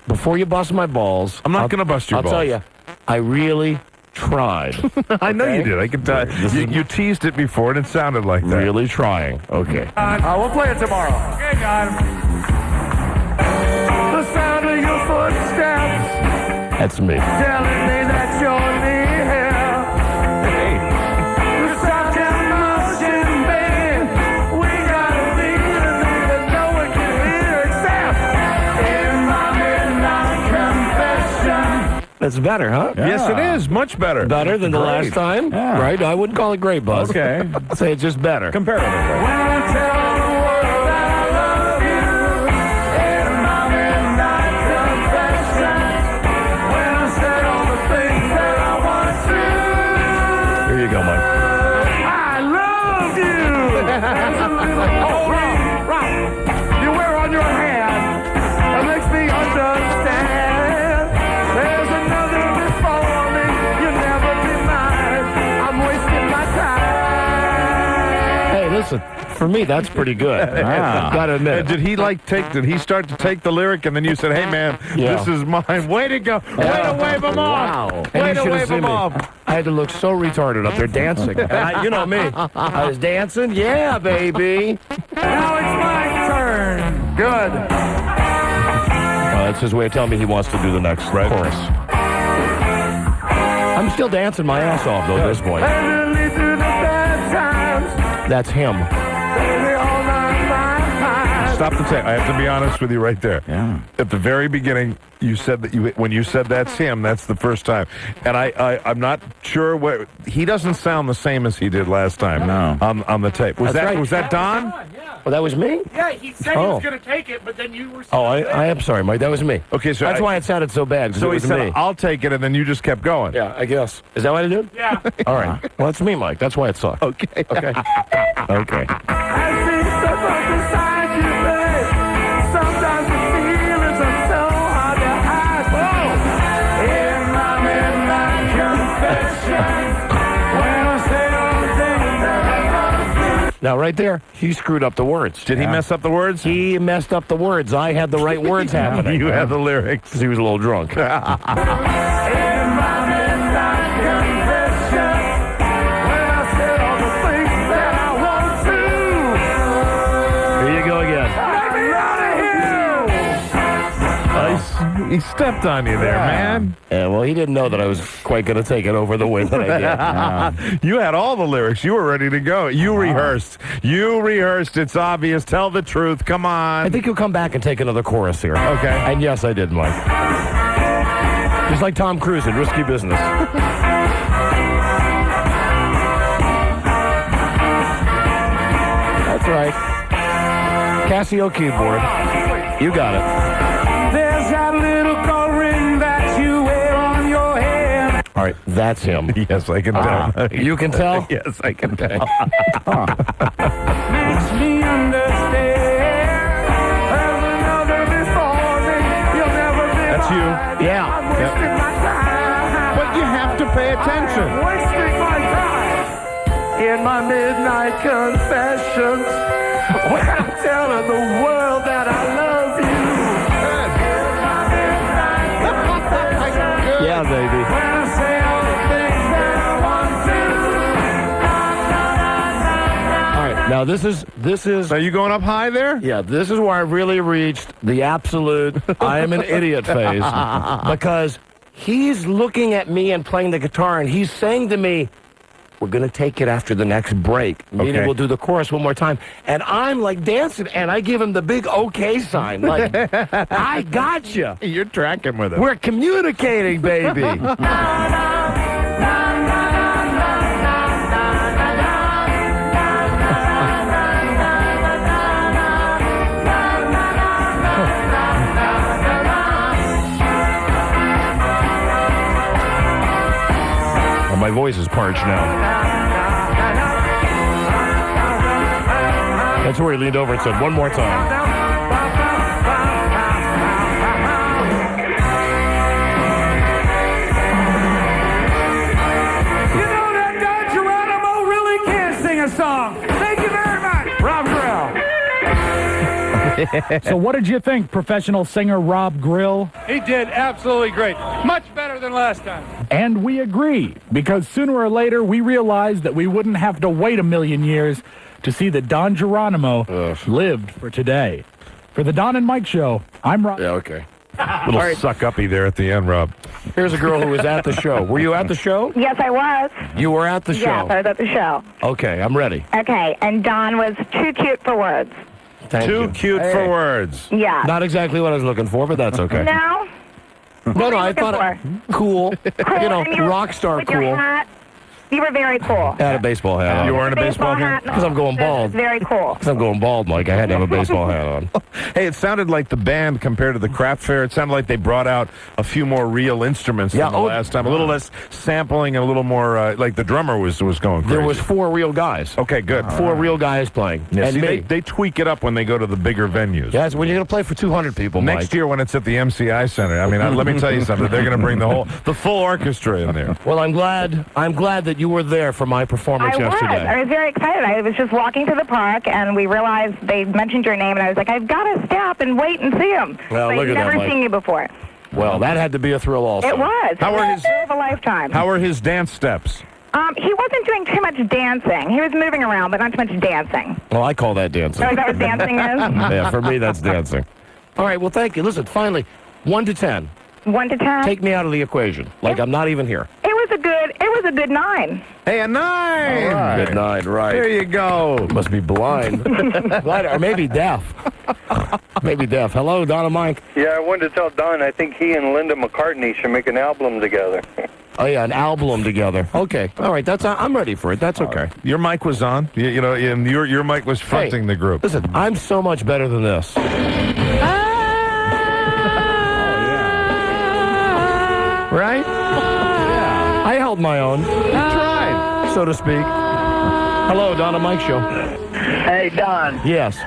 Before you bust my balls... I'm not going to bust your balls. I'll tell you, I really tried. I know you did. I can tell. You teased it before, and it sounded like that. Really trying. Okay. We'll play it tomorrow. Okay, Don. The sound of your footsteps. That's me. Telling me that you're near. The soft motion, baby. That's better, huh? Yes, it is. Much better. Better than the Great. last time? Yeah. Right? I wouldn't call it great, Buzz. Okay. I'd say it's just better. Comparatively. Here you go, Mike. I love you. Oh, Rob, you wear on your hand. That makes me understand. There's another before me. You'll never be mine. I'm wasting my time. Hey, listen. For me, that's pretty good. Gotta admit. Did he start to take the lyric, and then you said, "Hey, man, Yeah. this is mine. Way to go. Way to wave him off. And Way you to should have wave seen him me. off." I had to look so retarded up there dancing. And you know me. I was dancing. Yeah, baby. Now it's my turn. Good. That's his way of telling me he wants to do the next chorus. I'm still dancing my ass off, though, at this point. Only through the bad times. That's him. Baby, all my Stop the tape. I have to be honest with you right there. Yeah. At the very beginning, you said that when you said that's him, that's the first time. And I'm not sure what he doesn't sound the same as he did last time. No. On the tape. Was That's right. was that Don? Well, that was me? Yeah, he said he was going to take it, but then you were... Oh, I am sorry, Mike. That was me. Okay, so that's why it sounded so bad. 'Cause So it he was said, me. "I'll take it," and then you just kept going. Yeah, I guess. Is that what I did? Yeah. All right. Well, it's me, Mike. That's why it sucked. Okay. Okay. Okay. I see so much inside you, babe. Sometimes the feelings are so hard to hide. Whoa! In my midnight confession, when I say all the things that I love you. Now, right there, he screwed up the words. Did he mess up the words? He messed up the words. I had the right words happening. You had the lyrics. Because he was a little drunk. In my midnight confession, when I said all the things that I want to. Here you go again. Let me out of here! He stepped on you there, man. Yeah, well, he didn't know that I was quite going to take it over the way that I did. You had all the lyrics. You were ready to go. You rehearsed. You rehearsed. It's obvious. Tell the truth. Come on. I think he'll come back and take another chorus here. Okay. And yes, I did, Mike. Just like Tom Cruise in Risky Business. That's right. Casio keyboard. You got it. There's that little gold ring that you wear on your hand. All right, that's him. Yes, I can tell. You can tell? Yes, I can tell. Makes me understand. There's another before me. You'll never be That's you. mine. Yeah. I'm wasting my time. But you have to pay attention. I'm wasting my time. In my midnight confessions, when I'm telling the world that I love you. In my midnight confessions, Yeah, baby. when I say all the things that I want to. All right, now this is. Are you going up high there? Yeah, this is where I really reached the absolute I am an idiot phase. Because he's looking at me and playing the guitar, and he's saying to me, we're going to take it after the next break. Meaning Okay. we'll do the chorus one more time. And I'm like dancing, and I give him the big okay sign. Like, I got you. You're tracking with it. We're communicating, baby. Well, my voice is parched now. That's where he leaned over and said, one more time. You know that Don Geronimo really can sing a song. Thank you very much. Rob Grill. So what did you think, professional singer Rob Grill? He did absolutely great. Much better than last time. And we agree, because sooner or later we realized that we wouldn't have to wait a million years to see that Don Geronimo lived for today. For the Don and Mike Show, I'm Rob. Yeah, okay. Little suck-uppy there at the end, Rob. Here's a girl who was at the show. Were you at the show? Yes, I was. You were at the show? Yes, I was at the show. Okay, I'm ready. Okay, and Don was too cute for words. Thank Too you. cute for words. Yeah. Not exactly what I was looking for, but that's okay. No? No, I thought it cool. You know, and you were- rock star with your cool. hat. You were very cool. I had a baseball hat on. You wearing a baseball hat? Because I'm going bald. Very cool. Because I'm going bald, Mike. I had to have a baseball hat on. Hey, it sounded like the band compared to the craft fair. It sounded like they brought out a few more real instruments than the last time. A little less sampling and a little more like the drummer was going crazy. There was 4 real guys. Okay, good. 4 real guys playing. Yeah, and see, me. they tweak it up when they go to the bigger venues. Yeah, it's when you're going to play for 200 people, Mike. Next year when it's at the MCI Center, I mean, let me tell you something. They're going to bring the full orchestra in there. Well, I'm glad that you were there for my performance yesterday. I was very excited. I was just walking to the park, and we realized they mentioned your name, and I was like, I've got to stop and wait and see him. Well, I've look at that, never Mike. seen you before. Well, that had to be a thrill also. It was. How are his of a lifetime. How are his dance steps? He wasn't doing too much dancing. He was moving around, but not too much dancing. Well, I call that dancing. So is that what dancing is? Yeah, for me, that's dancing. All right, well, thank you. Listen, finally, 1 to 10. 1 to 10? Take me out of the equation. Like I'm not even here. It was a good 9. Hey, a 9! Right. Good 9, right. There you go. Must be blind. Blind, or maybe deaf. Maybe deaf. Hello, Don and Mike. Yeah, I wanted to tell Don I think he and Linda McCartney should make an album together. Oh, yeah, an album together. Okay. All right, I'm ready for it. That's okay. Your mic was on. You know, and your mic was fronting the group. Listen, I'm so much better than this. Right? Yeah. I held my own. You tried, so to speak. Hello, Don and Mike Show. Hey, Don. Yes.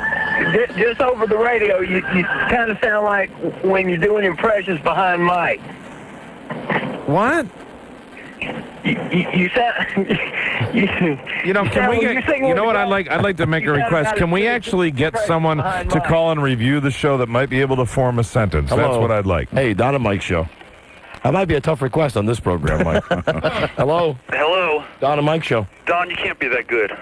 Just over the radio, you kind of sound like when you're doing impressions behind Mike. What? You sound... You know, can we get? You know what? I'd like to make a request. Can we actually get someone to call and review the show that might be able to form a sentence? Hello. That's what I'd like. Hey, Don and Mike Show. That might be a tough request on this program, Mike. Hello? Hello. Don and Mike Show. Don, you can't be that good.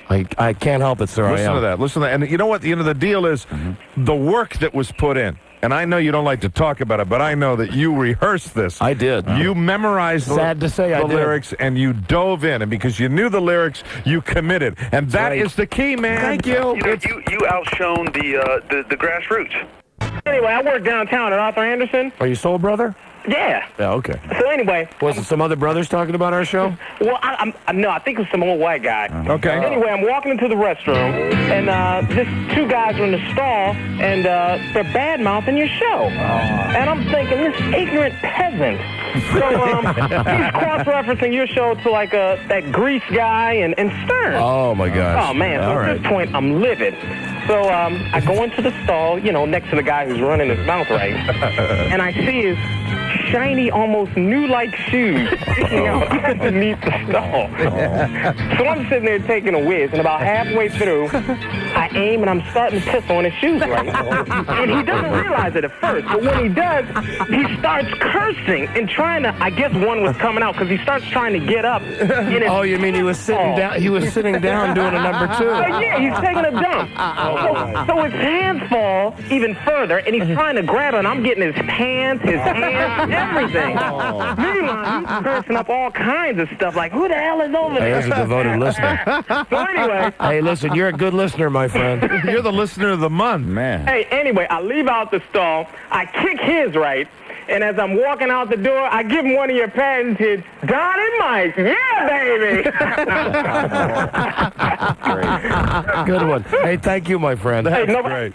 I can't help it, sir. Listen to that. Listen to that. And you know what? The deal is the work that was put in. And I know you don't like to talk about it, but I know that you rehearsed this. I did. You memorized Sad to say I the did. lyrics, and you dove in. And because you knew the lyrics, you committed. And that right. is the key, man. Thank you. You outshone the grassroots. Anyway, I work downtown at Arthur Anderson. Are you Soul Brother? Yeah. Yeah, okay. So anyway. Was it some other brothers talking about our show? Well, no, I think it was some old white guy. Okay. Anyway, I'm walking into the restroom, and this 2 guys are in the stall, and they're bad-mouthing your show. And I'm thinking, this ignorant peasant. So he's cross-referencing your show to like that Grease guy and Stern. Oh, my gosh. Oh, man. So at this point, I'm livid. So I go into the stall, next to the guy who's running his mouth right, and I see his shiny, almost new-like shoes sticking out underneath the stall. So I'm sitting there taking a whiz, and about halfway through, I aim and I'm starting to piss on his shoes right. And he doesn't realize it at first, but when he does, he starts cursing and trying to, I guess one was coming out because he starts trying to get up. In his You mean he was sitting down? He was sitting down doing a number 2. Yeah, he's taking a dump. So his hands fall even further, and he's trying to grab it, and I'm getting his pants, his hands, everything. Meanwhile, he's cursing up all kinds of stuff, like, who the hell is over Hey, there? here's a devoted listener. So anyway. Hey, listen, you're a good listener, my friend. You're the listener of the month. Man. Hey, anyway, I leave out the stall, I kick his right, and as I'm walking out the door, I give him one of your patented Don and Mike. Yeah, baby! Good one. Hey, thank you, my friend. Hey,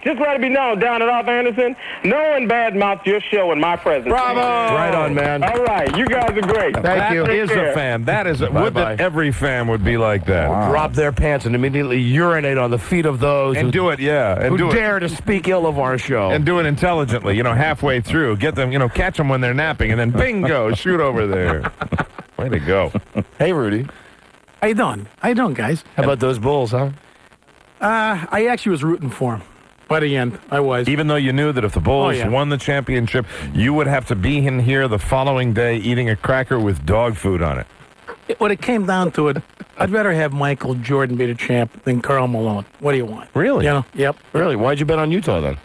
just let it be known, down at Arthur Anderson, no one badmouths your show in my presence. Bravo! Right on, man. All right, you guys are great. That you. is a fan. That is would that every fan would be like that. Drop their pants and immediately urinate on the feet of those And who do it, yeah. And who do dare to speak ill of our show. And do it intelligently, halfway through. Get them, catch them when they're napping, and then bingo, shoot over there. Way to go. Hey, Rudy. How you doing? How you doing, guys? How about those Bulls, huh? I actually was rooting for him. By the end, I was. Even though you knew that if the Bulls won the championship, you would have to be in here the following day eating a cracker with dog food on it. When it came down to it, I'd rather have Michael Jordan be the champ than Karl Malone. What do you want? Really? Yep. Really? Why'd you bet on Utah then?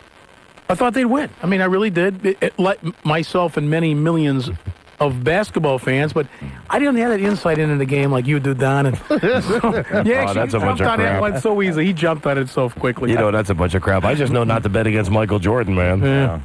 I thought they'd win. I mean, I really did. Like myself and many millions of basketball fans, but I didn't have that insight into the game like you do, Don. And That's a bunch of on that crap. one so easy. He jumped on it so quickly. That's a bunch of crap. I just know not to bet against Michael Jordan, man. Yeah.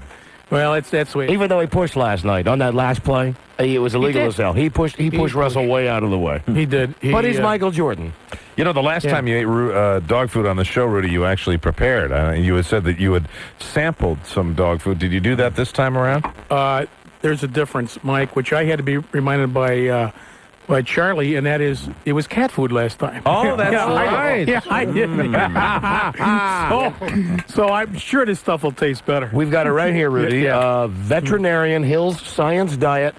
Well, that's way. Even though he pushed last night on that last play, it was illegal as hell. He pushed Russell way out of the way. He did. But he's Michael Jordan. You know, the last time you ate dog food on the show, Rudy, you actually prepared. You had said that you had sampled some dog food. Did you do that this time around? There's a difference, Mike, which I had to be reminded by Charlie, and that is, it was cat food last time. Oh, that's right. I did. So I'm sure this stuff will taste better. We've got it right here, Rudy. Veterinarian Hills Science Diet,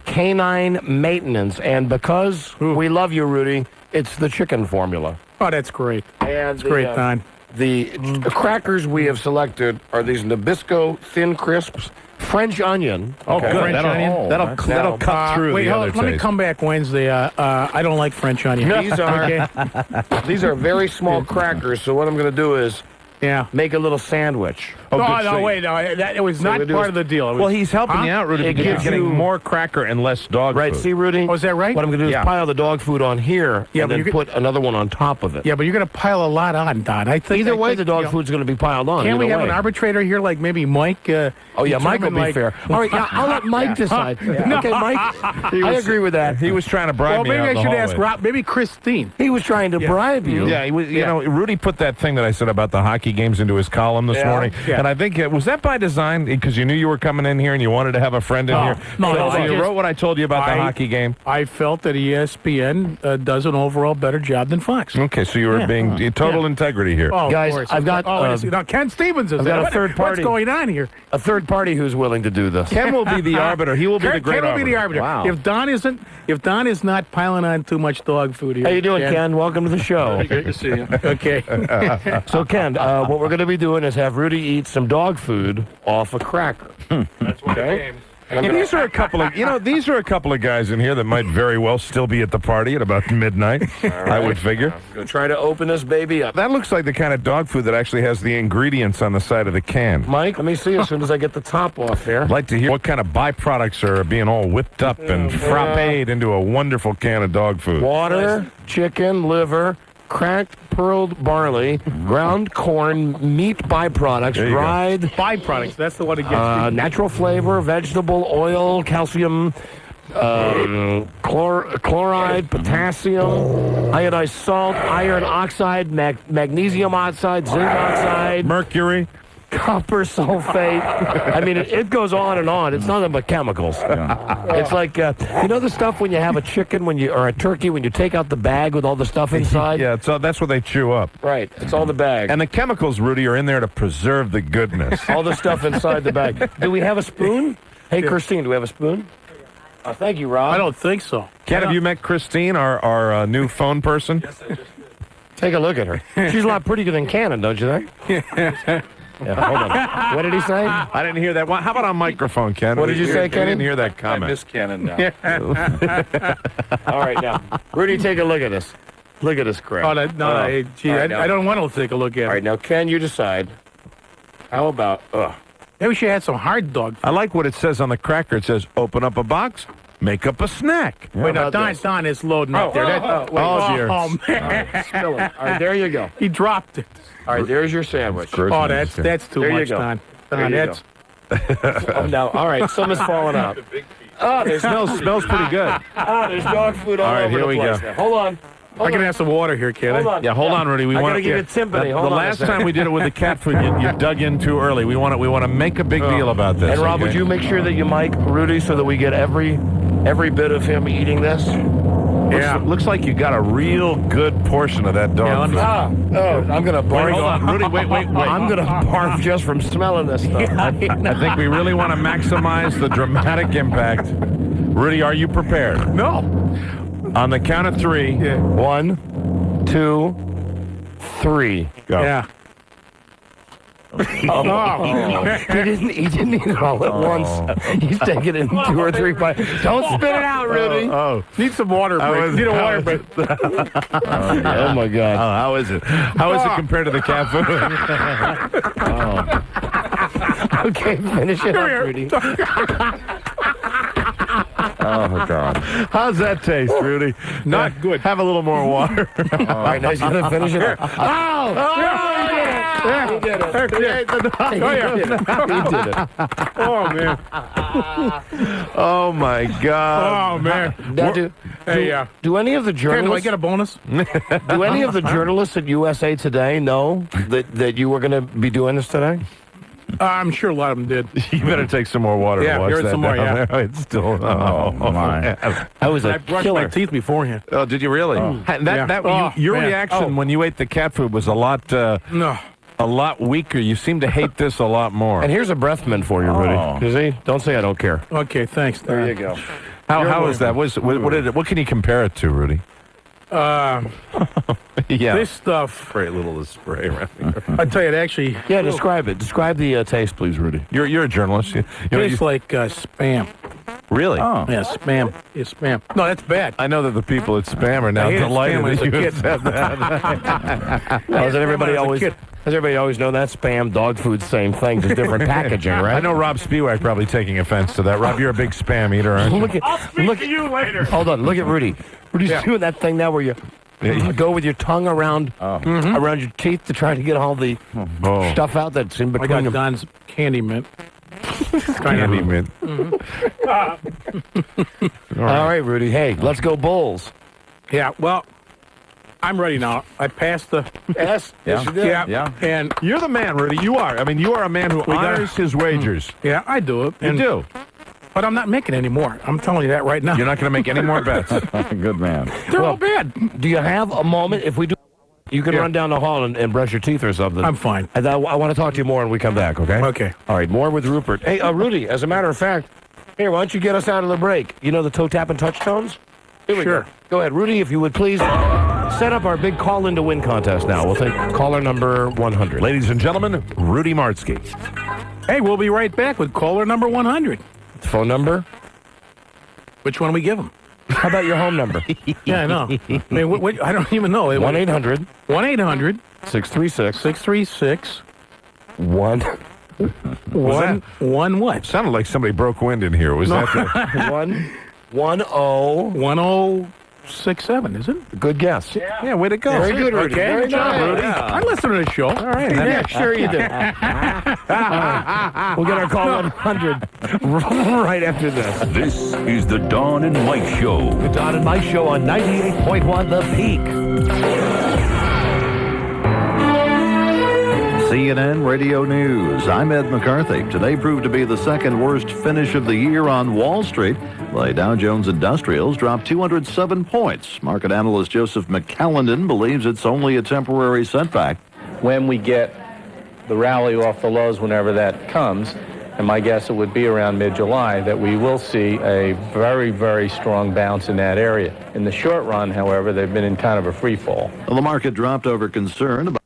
canine maintenance. And because we love you, Rudy, it's the chicken formula. Oh, that's great. And that's great, Don. The crackers we have selected are these Nabisco Thin Crisps, French onion. Oh, good. French onion. That'll cut through wait, the other let me taste. come back Wednesday. I don't like French onion. These are very small crackers, so what I'm going to do is make a little sandwich. Wait, that was not part of the deal. Well, he's helping you out, Rudy, because you're getting more cracker and less dog food. Right, see, Rudy? Oh, is that right? What I'm going to do is pile the dog food on here and then put another one on top of it. Yeah, but you're going to pile a lot on, Don. Either way, the dog food's going to be piled on. Can't we have an arbitrator here, like maybe Mike? Mike will be fair. All right, I'll let Mike decide. Okay, Mike, I agree with that. He was trying to bribe me out maybe in I the should hallway. ask Rob. Maybe Christine. He was trying to bribe you. Yeah, he was. You know, Rudy put that thing that I said about the hockey games into his column this morning, and I think was that by design because you knew you were coming in here and you wanted to have a friend in here. So you wrote what I told you about the hockey game. I felt that ESPN does an overall better job than Fox. Okay, so you were being total integrity here, guys. I've got now Ken Stevens is got a third party. What's going on here? A third party who's willing to do this. Can will be the arbiter. He will be the great Ken will arbiter. be the arbiter. Wow. If Don is not piling on too much dog food here. How you doing, Ken? Welcome to the show. Great to see you. Okay. So, Ken, what we're going to be doing is have Rudy eat some dog food off a cracker. That's one game. These are a couple of guys in here that might very well still be at the party at about midnight. I would figure. I'm going to try to open this baby up. That looks like the kind of dog food that actually has the ingredients on the side of the can. Mike, let me see as soon as I get the top off there. I'd like to hear what kind of byproducts are being all whipped up and frappéed into a wonderful can of dog food. Water, chicken, liver, cracked pearled barley, ground corn, meat byproducts, dried byproducts. That's the one that gets natural flavor, vegetable oil, calcium, chloride, potassium, iodized salt, iron oxide, magnesium oxide, zinc oxide, mercury, copper sulfate. I mean, it goes on and on. It's nothing but chemicals. It's like, you know the stuff when you have a chicken or a turkey, when you take out the bag with all the stuff inside? Yeah, so that's what they chew up. Right. It's all the bag. And the chemicals, Rudy, are in there to preserve the goodness. All the stuff inside the bag. Do we have a spoon? Hey, Christine, do we have a spoon? Thank you, Rob. I don't think so. Ken, have you met Christine, our new phone person? Yes, I just Take a look at her. She's a lot prettier than Cannon, don't you think? Yeah, hold on. What did he say? I didn't hear that. How about on microphone, Ken? What did you say, Ken? I didn't hear that comment. I miss Cannon now. All right, now, Rudy, take a look at this. Look at this crap. I don't want to take a look at it. All right, now, Ken, you decide. How about, Maybe we should add some hard dog food. I like what it says on the cracker. It says, open up a box, make up a snack. Wait, now, Don is loading up there. Dear. Oh, man. Spill it. All right, there you go. He dropped it. All right, there's your sandwich. Oh, that's too there much, you go. Don. Don, that's... No, all right, some is falling out. Oh, there's smells pretty good. there's dog food all over the place now. Hold on. I can have some water here, kid. Hold on. Yeah, hold on, Rudy. I gotta give you timpani. The last time we did it with the cat food, you dug in too early. We want to make a big deal about this. And Rob, would you make sure that you mic Rudy so that we get every bit of him eating this? Yeah. Looks like you got a real good portion of that dog food. I'm gonna barf. Hold on, Rudy. Wait. I'm gonna barf just from smelling this stuff. I think we really want to maximize the dramatic impact. Rudy, are you prepared? No. On the count of three. Yeah. 1, 2, 3. Go. Yeah. He didn't eat it all at once. He's taking it in 2 or 3 bites. Don't spit it out, Rudy. Need some water break. Need a water break. Oh my God. How is it? How is it compared to the cat food? Okay, finish it up, Rudy. Oh, God. How's that taste, Rudy? Not good. Have a little more water. All right, now he's going to finish it up. Oh! Yeah, he did it. He did it. Oh, man. Oh, my God. Oh, man. Now, do any of the Hey, journalists... do I get a bonus? Do any of the journalists at USA Today know that you were going to be doing this today? I'm sure a lot of them did. You better take some more water Yeah, to wash here's that some more, down yeah. there. It's still... Oh, my. I brushed my teeth beforehand. Oh, did you really? Your reaction when you ate the cat food was a lot... A lot weaker. You seem to hate this a lot more. And here's a breath mint for you, Rudy. You see? Don't say I don't care. Okay, thanks. There you go. How is that? What can you compare it to, Rudy? Yeah. This stuff. Great little spray around here. I tell you, it actually. Yeah, describe it. Describe the taste, please, Rudy. You're a journalist. Tastes like spam. Really? Oh. Yeah, spam. It's spam. No, that's bad. I know that the people at Spam are now I hated delighted Spam when I was that a you kid. said that. Does everybody always know that Spam, dog food, same thing, just different packaging, right? I know Rob Spiewak probably taking offense to that. Rob, you're a big Spam eater, aren't you? I'll speak to you later. Hold on. Look at Rudy. Rudy's doing that thing now where you go with your tongue around around your teeth to try to get all the stuff out that's in between. I got Don's candy mint. Candy mint. All right, Rudy. Hey, let's go Bulls. Yeah, well, I'm ready now. I passed the S. Yes, you did. Yeah. And you're the man, Rudy. You are. I mean, you are a man who honors his wagers. Yeah, I do it. You do. But I'm not making any more. I'm telling you that right now. You're not going to make any more bets. Good man. They're all bad. Do you have a moment? If we do, you can run down the hall and brush your teeth or something. I'm fine. And I want to talk to you more when we come back, okay? Okay. All right, more with Rupert. Hey, Rudy, as a matter of fact, here, why don't you get us out of the break? You know the toe tap and touch tones? Here we Sure. Go ahead, Rudy, if you would please set up our big call-in to win contest now. We'll take caller number 100. Ladies and gentlemen, Rudy Martzke. Hey, we'll be right back with caller number 100. Phone number? Which one do we give him? How about your home number? Yeah, I know. I mean, I don't even know. 1-800. 1-800. 636. 636. One what? Sounded like somebody broke wind in here. Was that the... 1067, is it? Good guess. Yeah, way to go. Very good, Rudy. Okay, Very good job, nice. Rudy. I listen to the show. All right. Yeah, sure you do. We'll get our call 100 right after this. This is the Dawn and Mike Show. The Dawn and Mike Show on 98.1 The Peak. CNN Radio News. I'm Ed McCarthy. Today proved to be the second worst finish of the year on Wall Street. The Dow Jones Industrials dropped 207 points. Market analyst Joseph McCallendon believes it's only a temporary setback. When we get the rally off the lows, whenever that comes, and my guess it would be around mid-July, that we will see a very, very strong bounce in that area. In the short run, however, they've been in kind of a free fall. The market dropped over concern about